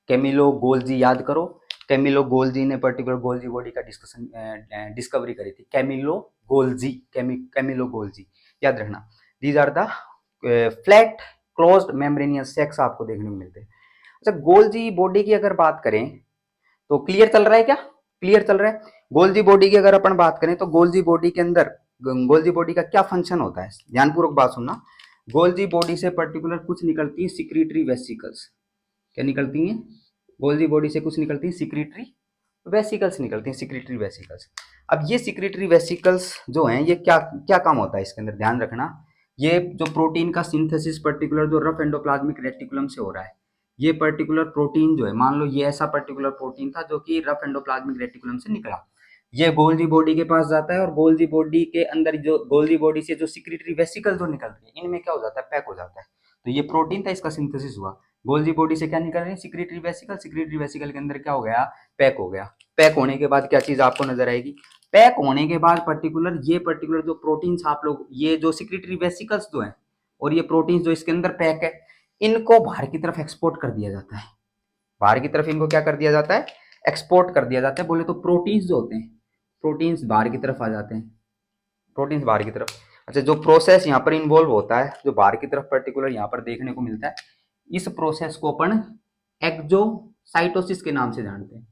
कैमिलो गोल्जी याद करो, कैमिलो गोल्जी ने पर्टिकुलर गोल्जी बॉडी का डिस्कवरी करी थी। कैमिलो गोल्जी, कैमिलो गोल्जी, याद रखना। These are the flat closed membranous sacs आपको देखने को मिलते हैं। अच्छा, गोल्जी बॉडी की अगर बात करें तो क्लियर चल रहा है क्या? क्लियर चल रहा है? गोल्जी बॉडी की अगर अपन बात करें तो गोल्जी बॉडी के अंदर, गोल्जी बॉडी का क्या फंक्शन होता है, ध्यानपूर्वक बात सुनना। गोल्जी बॉडी से पर्टिकुलर कुछ निकलती है सिक्रीटरी वेसिकल्स। क्या निकलती हैं? गोल्जी बॉडी से कुछ निकलती है सिक्रीटरी वेसिकल्स, निकलती हैं सिक्रीटरी वेसिकल्स। अब ये सिक्रीटरी वेसिकल्स जो हैं, ये क्या क्या काम होता है इसके अंदर, ध्यान रखना। ये जो प्रोटीन का सिंथेसिस पर्टिकुलर जो रफ एंडोप्लाज्मिक रेटिकुलम से हो रहा है, ये पर्टिकुलर प्रोटीन जो है, मान लो ये ऐसा पर्टिकुलर प्रोटीन था जो कि रफ एंडोप्लाज्मिक रेटिकुलम से निकला, ये गोल्जी बॉडी के पास जाता है, और गोल्जी बॉडी के अंदर जो गोल्जी बॉडी से जो सिक्रीटरी वेसिकल जो निकलती है, इनमें क्या हो जाता है? पैक हो जाता है। तो ये प्रोटीन था, इसका सिंथेसिस हुआ। गोल्जी बॉडी से क्या निकल रही है? Secretory vesicle. सिक्रीटरी वेसिकल के अंदर क्या हो गया? पैक हो गया। पैक होने के बाद क्या चीज आपको नजर आएगी? पैक होने के बाद पर्टिकुलर जो प्रोटीन्स आप लोग, ये जो सिक्रीटरी वेसिकल्स जो है और ये प्रोटीन्स जो इसके अंदर पैक है, इनको बाहर की तरफ एक्सपोर्ट कर दिया जाता है। बाहर की तरफ इनको क्या कर दिया जाता है? एक्सपोर्ट कर दिया जाता है। बोले तो प्रोटीन्स जो होते हैं, प्रोटीन्स बाहर की तरफ आ जाते हैं, प्रोटीन्स बाहर की तरफ। अच्छा, जो प्रोसेस यहाँ पर इन्वॉल्व होता है, जो बाहर की तरफ पर्टिकुलर यहाँ पर देखने को मिलता है, इस प्रोसेस को अपन एक्जोसाइटोसिस के नाम से जानते हैं।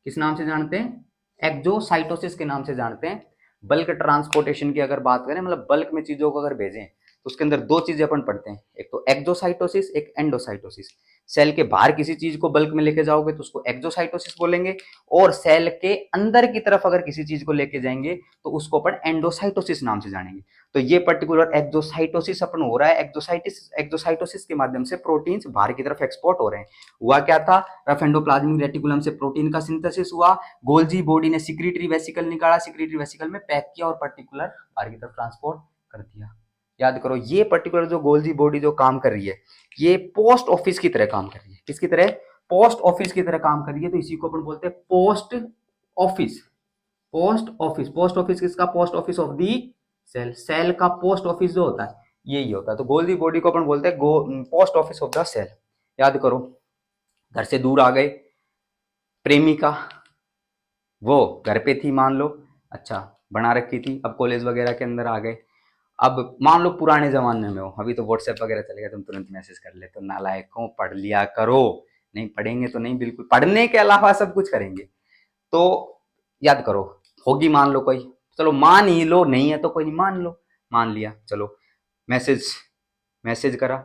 किस नाम से जानते हैं? एक्जोसाइटोसिस के नाम से जानते हैं। बल्क ट्रांसपोर्टेशन की अगर बात करें, मतलब बल्क में चीजों को अगर भेजें, तो उसके अंदर दो चीजें अपन पढ़ते हैं, एक तो एक्जोसाइटोसिस, एक एंडोसाइटोसिस। सेल के बाहर किसी चीज को बल्क में लेके जाओगे तो उसको एक्जोसाइटोसिस बोलेंगे, और सेल के अंदर की तरफ अगर किसी चीज को लेके जाएंगे तो उसको अपन एंडोसाइटोसिस नाम से जानेंगे। तो ये पर्टिकुलर एक्जोसाइटोसिस अपन हो रहा है, एक्जोसाइटोसिस के माध्यम से प्रोटीन्स बाहर की तरफ एक्सपोर्ट हो रहे हैं। हुआ क्या था? रफ एंडोप्लाज्मिक रेटिकुलम से प्रोटीन का सिंथेसिस हुआ, गोल्जी बॉडी ने सिक्रीटरी वेसिकल निकाला, सिक्रीटरी वेसिकल में पैक किया और पर्टिकुलर बाहर की तरफ ट्रांसपोर्ट कर दिया। याद करो, ये पर्टिकुलर जो गोल्जी बॉडी जो काम कर रही है, ये पोस्ट ऑफिस की तरह काम कर रही है। किसकी तरह? पोस्ट ऑफिस की तरह काम कर रही है। तो इसी को अपन बोलते हैं post office. Post office, post office किसका? Post office of the cell, cell का पोस्ट ऑफिस जो होता है यही होता है। तो गोल्जी बॉडी को अपन बोलते हैं post office of the cell. याद करो, घर से दूर आ गए, प्रेमिका वो घर पे थी मान लो, अच्छा बना रखी थी, अब कॉलेज वगैरह के अंदर आ गए। अब मान लो पुराने जमाने में हो, अभी तो व्हाट्सएप वगैरह चल गया, तुम तुरंत मैसेज कर ले, तो नालायकों पढ़ लिया करो। नहीं पढ़ेंगे तो नहीं, बिल्कुल पढ़ने के अलावा सब कुछ करेंगे। तो याद करो, होगी मान लो कोई, चलो मान ही लो, नहीं है तो कोई नहीं, मान लो, मान लिया, चलो मैसेज मैसेज करा,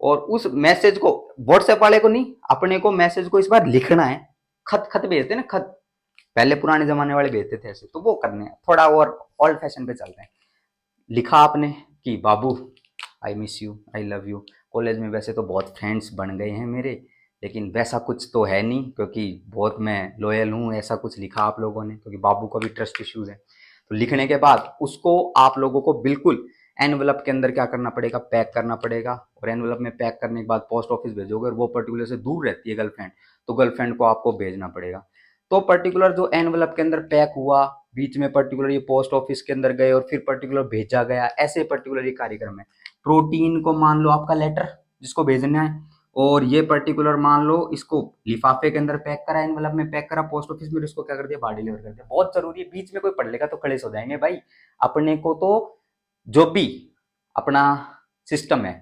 और उस मैसेज को व्हाट्सएप वाले को नहीं, अपने को मैसेज को इस बार लिखना है। खत खत भेजते ना, खत पहले पुराने जमाने वाले भेजते थे ऐसे, तो वो करने हैं, थोड़ा और ओल्ड फैशन पे चल रहे हैं। लिखा आपने कि बाबू I miss you, I love you. College में वैसे तो बहुत फ्रेंड्स बन गए हैं मेरे, लेकिन वैसा कुछ तो है नहीं, क्योंकि बहुत मैं लॉयल हूँ, ऐसा कुछ लिखा आप लोगों ने, क्योंकि बाबू को भी ट्रस्ट इश्यूज है। तो लिखने के बाद उसको आप लोगों को बिल्कुल एनवलप के अंदर क्या करना पड़ेगा, पैक करना पड़ेगा, और एनवलप में पैक करने के बाद पोस्ट ऑफिस भेजोगे, और वो पर्टिकुलर से दूर रहती है गर्लफ्रेंड, तो गर्लफ्रेंड को आपको भेजना पड़ेगा। तो पर्टिकुलर जो एनवलप के अंदर पैक हुआ, बीच में पर्टिकुलर ये पोस्ट ऑफिस के अंदर गए, और फिर पर्टिकुलर भेजा गया, ऐसे पर्टिकुलर ये कार्यक्रम है। प्रोटीन को मान लो आपका लेटर जिसको भेजना है, और ये पर्टिकुलर मान लो इसको लिफाफे के अंदर पैक करा, एनवलप में पैक करा, पोस्ट ऑफिस में इसको क्या कर दिया, बाहर डिलीवर कर दिया। बहुत जरूरी है, बीच में कोई पढ़ लेगा तो खड़े हो जाएंगे भाई। अपने को तो जो भी अपना सिस्टम है,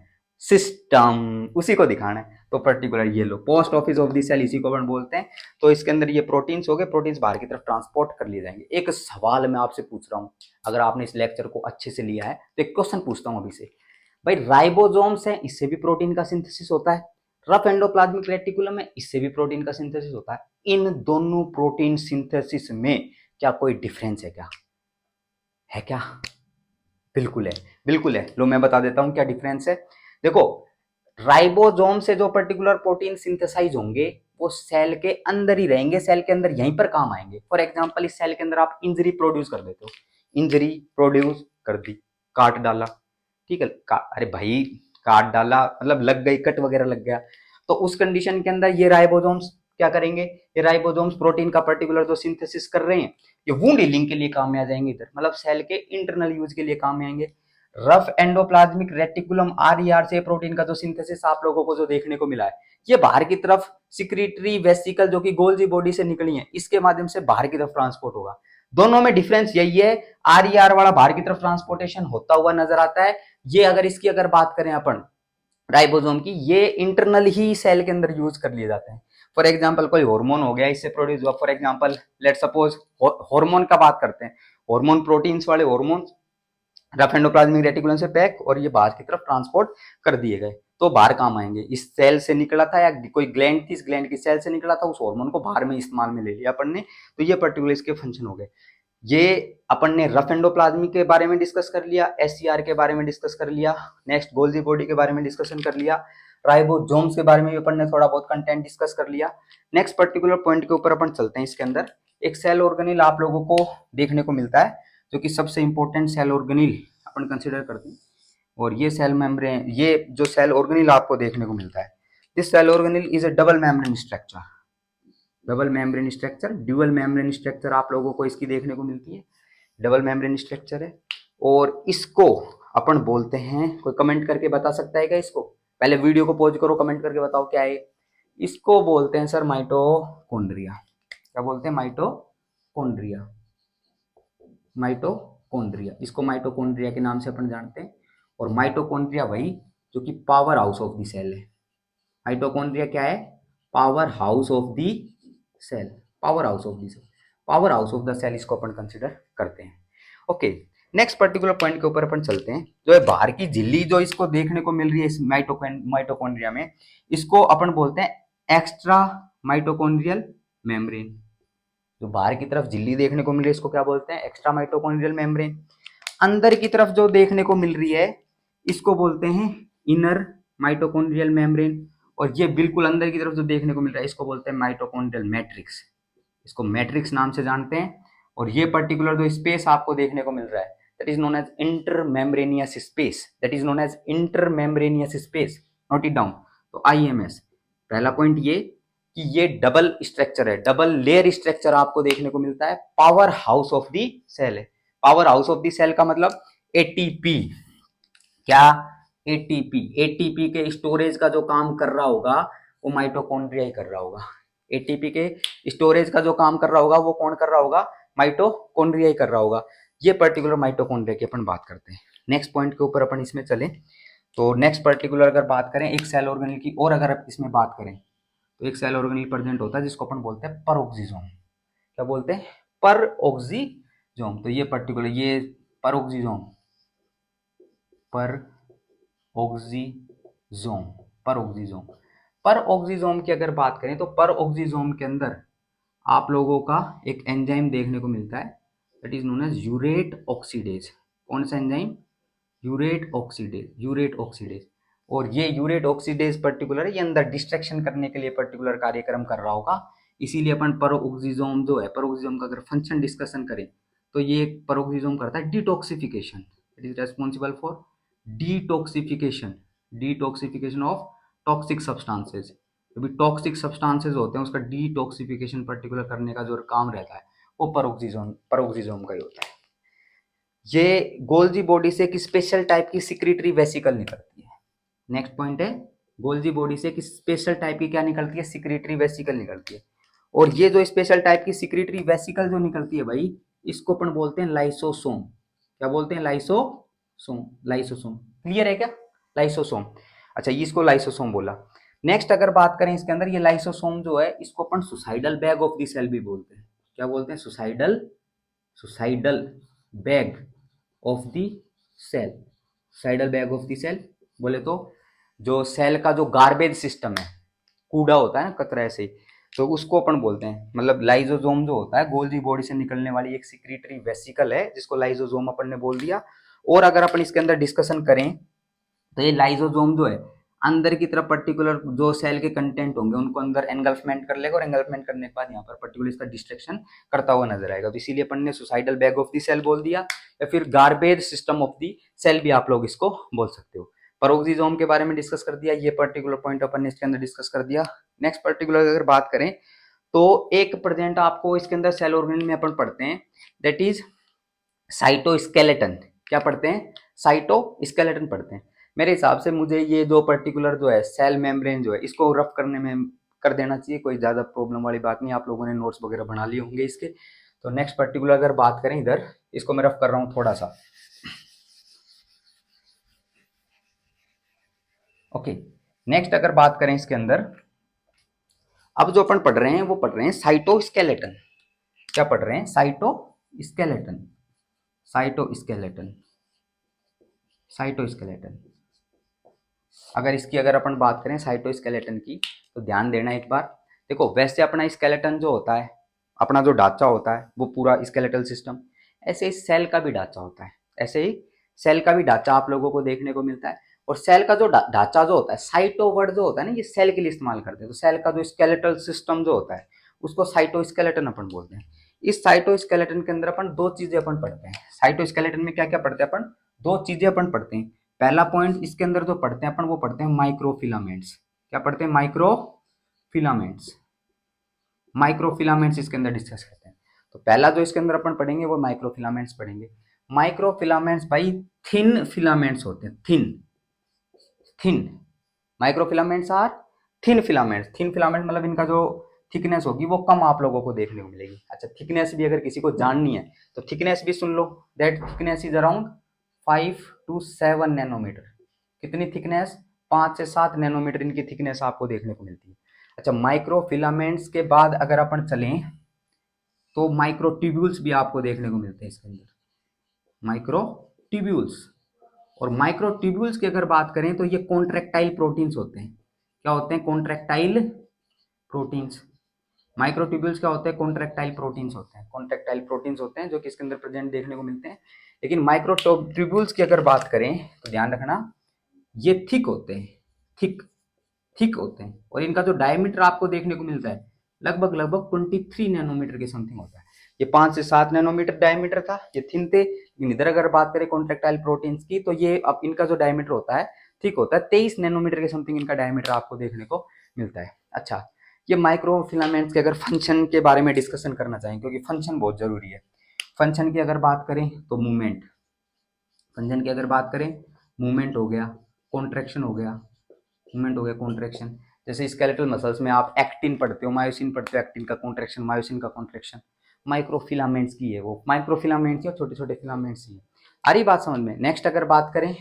सिस्टम उसी को दिखाना है। तो पर्टिकुलर ये लो post office of the cell, इसी को अपन बोलते हैं। तो इसके अंदर ये प्रोटीन्स हो गए, प्रोटीन्स बाहर की तरफ ट्रांसपोर्ट कर लिए जाएंगे। एक सवाल मैं आपसे पूछ रहा हूँ, अगर आपने इस लेक्चर को अच्छे से लिया है तो एक क्वेश्चन पूछता हूँ अभी से, भाई राइबोसोम्स है, इससे भी प्रोटीन का सिंथेसिस होता है। रफ एंडोप्लाज्मिक रेटिकुलम है, इससे भी प्रोटीन का सिंथेसिस होता है। इन दोनों प्रोटीन सिंथेसिस में क्या कोई डिफरेंस है क्या? है क्या? बिल्कुल है, बिल्कुल है। लो मैं बता देता हूं क्या डिफरेंस है। देखो, राइबोसोम से जो पर्टिकुलर प्रोटीन सिंथेसाइज होंगे वो सेल के अंदर ही रहेंगे, सेल के अंदर यहीं पर काम आएंगे। फॉर एग्जांपल इस सेल के अंदर आप इंजरी प्रोड्यूस कर देते हो, इंजरी प्रोड्यूस कर दी, काट डाला, ठीक है, अरे भाई काट डाला मतलब लग गई, कट वगैरह लग गया, तो उस कंडीशन के अंदर ये राइबोसोम्स क्या करेंगे, ये राइबोसोम्स प्रोटीन का पर्टिकुलर जो सिंथेसिस कर रहे हैं, ये वुंड हीलिंग के लिए काम में आ जाएंगे, इधर मतलब सेल के इंटरनल यूज के लिए काम में आएंगे। रफ एंडोप्लाज्मिक रेटिकुलम आरईआर से प्रोटीन का जो सिंथेसिस आप लोगों को जो देखने को मिला है, ये बाहर की तरफ सिक्रीटरी वेसिकल जो कि गोल्जी बॉडी से निकली है, इसके माध्यम से बाहर की तरफ ट्रांसपोर्ट होगा। दोनों में डिफरेंस यही है, आरईआर वाला बाहर की तरफ ट्रांसपोर्टेशन होता हुआ नजर आता है। ये अगर इसकी अगर बात करें अपन राइबोसोम की, ये इंटरनल ही सेल के अंदर यूज कर लिए जाते हैं। फॉर एग्जांपल कोई हार्मोन हो गया, इससे प्रोड्यूस हुआ, for example let suppose hormone का बात करते हैं, हार्मोन प्रोटीन्स वाले हार्मोन रफ एंडोप्लाज्मिक रेटिकुलम से पैक और ये बाहर की तरफ ट्रांसपोर्ट कर दिए गए, तो बाहर काम आएंगे। इस सेल से निकला था या कोई ग्लैंड थी, इस ग्लैंड की सेल से निकला था, उस हार्मोन को बाहर में इस्तेमाल में ले लिया अपन ने, तो ये पर्टिकुलर इसके फंक्शन हो गए। ये अपन ने रफ एंडोप्लाज्मिक के बारे में डिस्कस कर लिया, एससीआर के बारे में डिस्कस कर लिया, नेक्स्ट गोल्जी बॉडी के बारे में डिस्कशन कर लिया, राइबोसोम्स के बारे में भी अपन ने थोड़ा बहुत कंटेंट डिस्कस कर लिया। नेक्स्ट पर्टिकुलर पॉइंट के ऊपर अपन चलते हैं। इसके अंदर एक सेल ऑर्गेनिल आप लोगों को देखने को मिलता है, जो कि सबसे इंपॉर्टेंट सेल ऑर्गेनिल अपन कंसिडर करते हैं, और ये सेल मेम्ब्रेन, ये जो सेल ऑर्गेनिल आपको देखने को मिलता है, this cell organelle is a double membrane structure, double membrane structure, dual membrane structure आप लोगों को इसकी देखने को मिलती है, डबल मेम्ब्रेन स्ट्रक्चर है। और इसको अपन बोलते हैं, कोई कमेंट करके बता सकता है क्या इसको? पहले वीडियो को पॉज करो, कमेंट करके बताओ क्या है इसको बोलते हैं सर माइटोकॉन्ड्रिया। क्या बोलते हैं? माइटोकॉन्ड्रिया, माइटोकॉन्ड्रिया, इसको माइटोकॉन्ड्रिया के नाम से अपन जानते हैं। और माइटोकॉन्ड्रिया वही जो कि power house of the cell है। माइटोकॉन्ड्रिया क्या है? Power house of the cell, power house of the cell, power house of the cell, इसको अपन कंसिडर करते हैं। ओके, नेक्स्ट पर्टिकुलर पॉइंट के ऊपर अपन चलते हैं, जो है बाहर की झिल्ली जो इसको देखने को मिल रही है इस माइटोकॉन्ड्रिया में, इसको अपन बोलते हैं एक्स्ट्रा माइटोकॉन्ड्रियल मेम्ब्रेन। जो बाहर की तरफ झिल्ली देखने को मिल रही है इसको क्या बोलते हैं? Extra mitochondrial membrane. अंदर की तरफ जो देखने को मिल रही है इसको बोलते हैं इनर माइटोकॉन्ड्रियल मेम्ब्रेन। और ये बिल्कुल अंदर की तरफ जो देखने को मिल रहा है इसको बोलते हैं माइटोकॉन्ड्रियल मैट्रिक्स, इसको मैट्रिक्स नाम से जानते हैं। और ये पर्टिकुलर जो स्पेस आपको देखने को मिल रहा है that is known as intermembranous space, that is known as intermembranous space, note it down. तो आईएमएस, पहला पॉइंट ये कि ये डबल स्ट्रक्चर है, डबल लेयर स्ट्रक्चर आपको देखने को मिलता है, power house of the cell है। Power house of the cell का मतलब एटीपी, क्या, एटीपी, एटीपी के स्टोरेज का जो काम कर रहा होगा वो माइटोकॉन्ड्रिया ही कर रहा होगा। एटीपी के स्टोरेज का जो काम कर रहा होगा वो कौन कर रहा होगा, माइटोकॉन्ड्रिया ही कर रहा होगा। ये पर्टिकुलर माइटोकॉन्ड्रिया की अपन बात करते हैं। नेक्स्ट पॉइंट के ऊपर अपन इसमें चले तो नेक्स्ट पर्टिकुलर अगर बात करें एक सेल ऑर्गेनेल की, और अगर आप इसमें बात करें तो एक सेल ऑर्गेनेल प्रेजेंट होता है जिसको अपन बोलते हैं परऑक्सीजोम। क्या बोलते हैं, परऑक्सीजोम। तो ये पर्टिकुलर ये परऑक्सीजोम, परऑक्सीजोम, परऑक्सीजोम, परऑक्सीजोम की अगर बात करें तो परऑक्सीजोम के अंदर आप लोगों का एक एंजाइम देखने को मिलता है, that is known as urate oxidase. कौन सा enzyme, urate oxidase, urate oxidase. और ये यूरेट ऑक्सीडेज पर्टिकुलर ये अंदर डिस्ट्रैक्शन करने के लिए पर्टिकुलर कार्यक्रम कर रहा होगा। इसीलिए अपन परऑक्सीजोम जो है, परऑक्सीजोम का अगर फंक्शन डिस्कशन करें तो ये परऑक्सीजोम करता है detoxification, it is responsible for detoxification, detoxification of toxic substances. जो भी टॉक्सिक सब्सटेंसेस होते हैं उसका डिटॉक्सिफिकेशन पर्टिकुलर करने का जो काम रहता है वो परऑक्सीजोम का ही होता है। ये गोल्जी बॉडी से एक स्पेशल टाइप की सिक्रीटरी वेसिकल निकलती है। नेक्स्ट पॉइंट है, गोल्जी बॉडी से एक स्पेशल टाइप की क्या निकलती है, सिक्रीटरी वेसिकल निकलती है। और ये जो स्पेशल टाइप की सिक्रीटरी वेसिकल जो निकलती है भाई, इसको अपन बोलते हैं लाइसोसोम। क्या बोलते हैं, लाइसोसोम, लाइसोसोम। क्लियर है क्या, लाइसोसोम। अच्छा, इसको लाइसोसोम बोला। नेक्स्ट अगर बात करें इसके अंदर ये लाइसोसोम जो है इसको अपन suicidal bag of the cell भी बोलते हैं। क्या बोलते हैं, suicidal, suicidal bag of the cell. Suicidal bag of the cell बोले तो जो सेल का जो गार्बेज सिस्टम है, कूड़ा होता है ना कचरा ऐसे ही, तो उसको अपन बोलते हैं। मतलब लाइसोसोम जो होता है गोल्जी बॉडी से निकलने वाली एक सिक्रीटरी वेसिकल है जिसको लाइसोसोम अपन ने बोल दिया। और अगर अपन इसके अंदर डिस्कशन करें तो ये लाइसोसोम जो है अंदर की तरफ पर्टिकुलर जो सेल के कंटेंट होंगे उनको अंदर एंगल्फमेंट कर लेगा, और एंगल्फमेंट करने के बाद यहाँ पर पर्टिकुलर इसका डिस्ट्रक्शन करता हुआ नजर आएगा। तो इसीलिए अपन ने suicidal bag of the cell बोल दिया, या फिर garbage system of the cell भी आप लोग इसको बोल सकते हो। परऑक्सीजोम के बारे में डिस्कस कर दिया, ये पर्टिकुलर पॉइंट अपन ने इसके अंदर डिस्कस कर दिया। नेक्स्ट पर्टिकुलर अगर बात करें तो एक प्रेजेंट आपको इसके अंदर सेल ऑर्गेनेल में अपन पढ़ते हैं, दैट इज साइटोस्केलेटन। क्या पढ़ते हैं, साइटोस्केलेटन पढ़ते हैं। मेरे हिसाब से मुझे ये जो पर्टिकुलर जो है सेल मेम्ब्रेन जो है इसको रफ करने में कर देना चाहिए, कोई ज़्यादा प्रॉब्लम वाली बात नहीं। आप लोगों ने नोट्स वगैरह बना लिए होंगे इसके। तो नेक्स्ट पर्टिकुलर अगर बात करें इधर, इसको मैं रफ कर रहा हूँ थोड़ा सा। ओके, नेक्स्ट अगर बात करें इसके अंदर, अब जो अपन पढ़ रहे हैं वो पढ़ रहे हैं साइटोस्केलेटन। क्या पढ़ रहे हैं, साइटोस्केलेटन, साइटोस्केलेटन, साइटोस्केलेटन। अगर इसकी अगर अपन बात करें साइटोस्केलेटन की तो ध्यान देना एक बार। देखो वैसे अपना स्केलेटन जो होता है, अपना जो ढांचा होता है वो पूरा स्केलेटल सिस्टम, ऐसे ही सेल का भी ढांचा होता है, ऐसे ही सेल का भी ढांचा आप लोगों को देखने को मिलता है। और सेल का जो ढांचा जो होता है, साइटो वर्ड जो होता है ना, ये सेल के लिए इस्तेमाल करते हैं। तो सेल का जो स्केलेटल सिस्टम जो होता है उसको साइटोस्केलेटन अपन बोलते हैं। इस साइटोस्केलेटन के अंदर अपन दो चीजें अपन पढ़ते हैं। साइटोस्केलेटन में क्या क्या पढ़ते हैं अपन, दो चीजें अपन पढ़ते हैं। पहला पॉइंट इसके अंदर जो पढ़ते हैं अपन वो पढ़ते हैं माइक्रोफिलामेंट्स। क्या पढ़ते हैं, माइक्रोफिलामेंट्स, माइक्रोफिलामेंट्स इसके अंदर डिस्कस करते हैं। तो पहला जो इसके अंदर अपन पढ़ेंगे वो माइक्रोफिलामेंट्स पढ़ेंगे। माइक्रोफिलामेंट्स भाई थिन फिलामेंट्स होते हैं, thin, thin. Microfilaments are thin filaments. Thin filament मतलब इनका जो थिकनेस होगी वो कम आप लोगों को देखने को मिलेगी। अच्छा, थिकनेस भी अगर किसी को जाननी है तो थिकनेस भी सुन लो, that thickness is around 5 to 7 nanometre. कितनी थिकनेस, 5 से 7 नैनोमीटर इनकी थिकनेस आपको देखने को मिलती है। अच्छा, माइक्रोफिलामेंट्स के बाद अगर अपन चलें तो माइक्रोट्यूब्यूल्स भी आपको देखने को मिलते हैं इसके अंदर, माइक्रोट्यूब्यूल्स। और माइक्रोट्यूब्यूल्स की अगर बात करें तो ये कॉन्ट्रैक्टाइल प्रोटीन्स होते हैं। क्या होते हैं, कॉन्ट्रैक्टाइल प्रोटीन्स। माइक्रोट्यूब्यूल्स क्या होते हैं, कॉन्ट्रैक्टाइल प्रोटीन्स होते हैं, कॉन्ट्रैक्टाइल प्रोटीन्स होते हैं जो कि इसके अंदर प्रेजेंट देखने को मिलते हैं। लेकिन माइक्रोट्यूब्यूल्स की अगर बात करें तो ध्यान रखना ये थिक होते हैं, थिक, थिक होते हैं। और इनका जो डायमीटर आपको देखने को मिलता है लगभग लगभग 23 नैनोमीटर के समथिंग होता है। ये 5 से 7 नैनोमीटर डायमीटर था, ये थिन थे। लेकिन इधर अगर बात करें कॉन्ट्रैक्टाइल प्रोटीन्स की तो ये अब इनका जो डायमीटर होता है थिक होता है, 23 नैनोमीटर के समथिंग इनका डायमीटर आपको देखने को मिलता है। अच्छा, ये माइक्रोफिलामेंट्स के अगर फंक्शन के बारे में डिस्कशन करना चाहें क्योंकि फंक्शन बहुत जरूरी है। फंक्शन की अगर बात करें तो मूवमेंट, फंक्शन की अगर बात करें, मूवमेंट हो गया, कॉन्ट्रैक्शन हो गया, मूवमेंट हो गया, कॉन्ट्रैक्शन। जैसे स्केलेटल मसल्स में आप एक्टिन पढ़ते हो, मायोसिन पढ़ते हो, एक्टिन का कॉन्ट्रैक्शन, मायोसिन का कॉन्ट्रैक्शन। माइक्रोफिलामेंट्स की है वो, माइक्रोफिलामेंट्स और छोटे छोटे फिलामेंट्स ही है। आ रही बात समझ में। नेक्स्ट अगर बात करें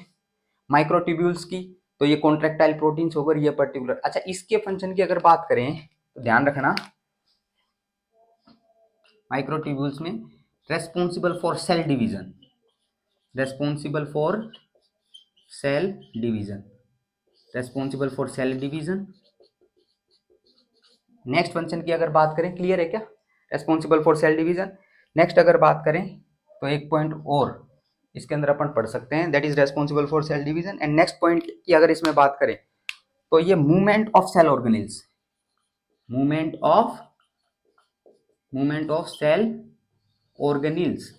माइक्रोट्यूब्यूल्स की, तो ये कॉन्ट्रैक्टाइल प्रोटीन्स होकर ये पर्टिकुलर। अच्छा, इसके फंक्शन की अगर बात करें तो ध्यान रखना, माइक्रोट्यूब्यूल्स में responsible for cell division, responsible for cell division, responsible for cell division. Next function की अगर बात करें, क्लियर है क्या, responsible for cell division. Next अगर बात करें तो एक पॉइंट और इसके अंदर अपन पढ़ सकते हैं, that is responsible for cell division. And next point की अगर इसमें बात करें तो ये movement of cell organelles, movement of cell organelles,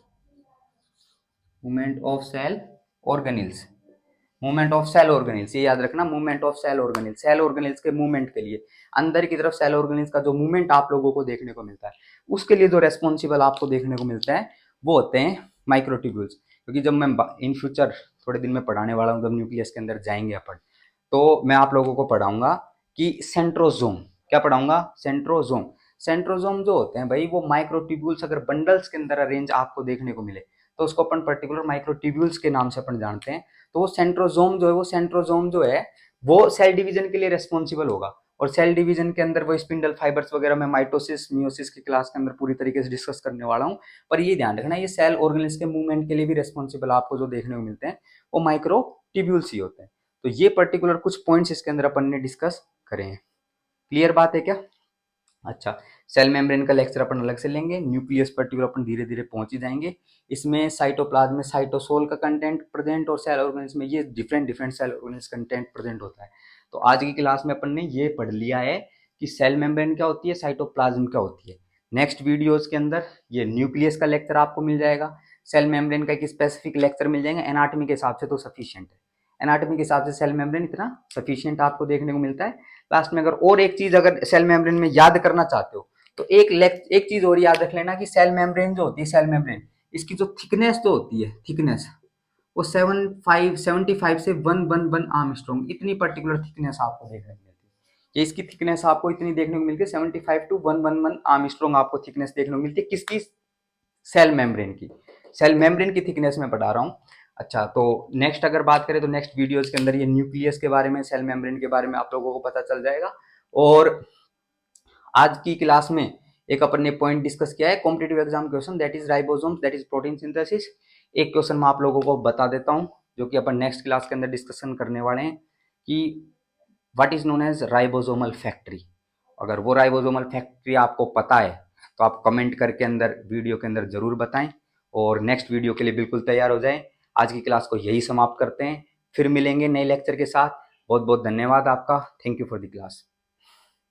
movement of cell organelles, movement of cell organelles, ये याद रखना, movement of cell organelles. Cell organelles के मूवमेंट के लिए अंदर की तरफ सेल ऑर्गेनेल्स का जो मूवमेंट आप लोगों को देखने को मिलता है, उसके लिए जो रेस्पॉन्सिबल आपको देखने को मिलता है वो होते हैं माइक्रोट्यूब्यूल्स। क्योंकि जब मैं इन फ्यूचर थोड़े दिन में पढ़ाने वाला हूँ, जब न्यूक्लियस के अंदर जाएंगे अपन, तो मैं आप लोगों को पढ़ाऊंगा कि सेंट्रोजोम, क्या पढ़ाऊंगा, सेंट्रोजोम। सेंट्रोजोम जो होते हैं भाई, वो माइक्रोट्यूब्यूल्स अगर बंडल्स के अंदर अरेंज आपको देखने को मिले तो उसको अपन पर्टिकुलर माइक्रोट्यूब्यूल्स के नाम से अपन जानते हैं। तो वो सेंट्रोजोम जो है, वो सेंट्रोजोम जो है वो सेल डिवीजन के लिए रेस्पॉन्सिबल होगा। और सेल डिवीजन के अंदर वो स्पिंडल फाइबर्स वगैरह मैं माइटोसिस मियोसिस की क्लास के अंदर पूरी तरीके से डिस्कस करने वाला हूँ। पर ये ध्यान रखना, ये सेल ऑर्गेनेल्स के मूवमेंट के लिए भी रेस्पॉन्सिबल आपको जो देखने को मिलते हैं वो माइक्रोट्यूब्यूल्स ही होते हैं। तो ये पर्टिकुलर कुछ पॉइंट्स इसके अंदर अपन ने डिस्कस करे हैं। क्लियर बात है क्या। अच्छा, सेल मेम्ब्रेन का लेक्चर अपन अलग से लेंगे, न्यूक्लियस पर्टिकुलर अपन धीरे धीरे पहुंच ही जाएंगे। इसमें साइटोप्लाज्म में साइटोसोल का कंटेंट प्रेजेंट, और सेल ऑर्गेनेल्स में ये different different cell organelles content present होता है। तो आज की क्लास में अपन ने ये पढ़ लिया है कि सेल मेम्ब्रेन क्या होती है, साइटोप्लाज्म क्या होती है। नेक्स्ट वीडियोज के अंदर ये न्यूक्लियस का लेक्चर आपको मिल जाएगा, सेल मेम्ब्रेन का एक स्पेसिफिक लेक्चर मिल जाएगा। एनाटॉमी के हिसाब से तो सफिशियंट है, एनाटॉमी के हिसाब से सेल मेम्ब्रेन इतना सफिशियंट आपको देखने को मिलता है। लास्ट में अगर और एक चीज अगर सेल मेम्ब्रेन में याद करना चाहते हो तो एक चीज और याद रख लेना कि सेल मेम्ब्रेन जो होती है, सेल मेम्ब्रेन, इसकी जो थिकनेस जो होती है, थिकनेस वो 75 से 111 आर्मस्ट्रॉन्ग, इतनी पर्टिकुलर थिकनेस आपको देखने को मिलती है। ये इसकी थिकनेस आपको इतनी देखने को मिलती है, 75 to 111 आर्मस्ट्रॉन्ग आपको थिकनेस देखने को मिलती है। किसकी, सेल मेम्ब्रेन की, सेल मेम्ब्रेन की थिकनेस में पढ़ा रहा हूँ। अच्छा, तो नेक्स्ट अगर बात करें तो नेक्स्ट वीडियोस के अंदर ये न्यूक्लियस के बारे में, सेल मेम्ब्रेन के बारे में आप लोगों को पता चल जाएगा। और आज की क्लास में एक अपन ने पॉइंट डिस्कस किया है, competitive exam question, that is ribosomes, that is protein synthesis. एक क्वेश्चन मैं आप लोगों को बता देता हूं जो कि अपन नेक्स्ट क्लास के अंदर डिस्कशन करने वाले हैं कि what is known as ribosomal factory. अगर वो राइबोसोमल फैक्ट्री आपको पता है तो आप कमेंट करके अंदर वीडियो के अंदर जरूर बताएं, और नेक्स्ट वीडियो के लिए बिल्कुल तैयार हो जाएं। आज की क्लास को यही समाप्त करते हैं, फिर मिलेंगे नए लेक्चर के साथ। बहुत बहुत धन्यवाद आपका, thank you for the class.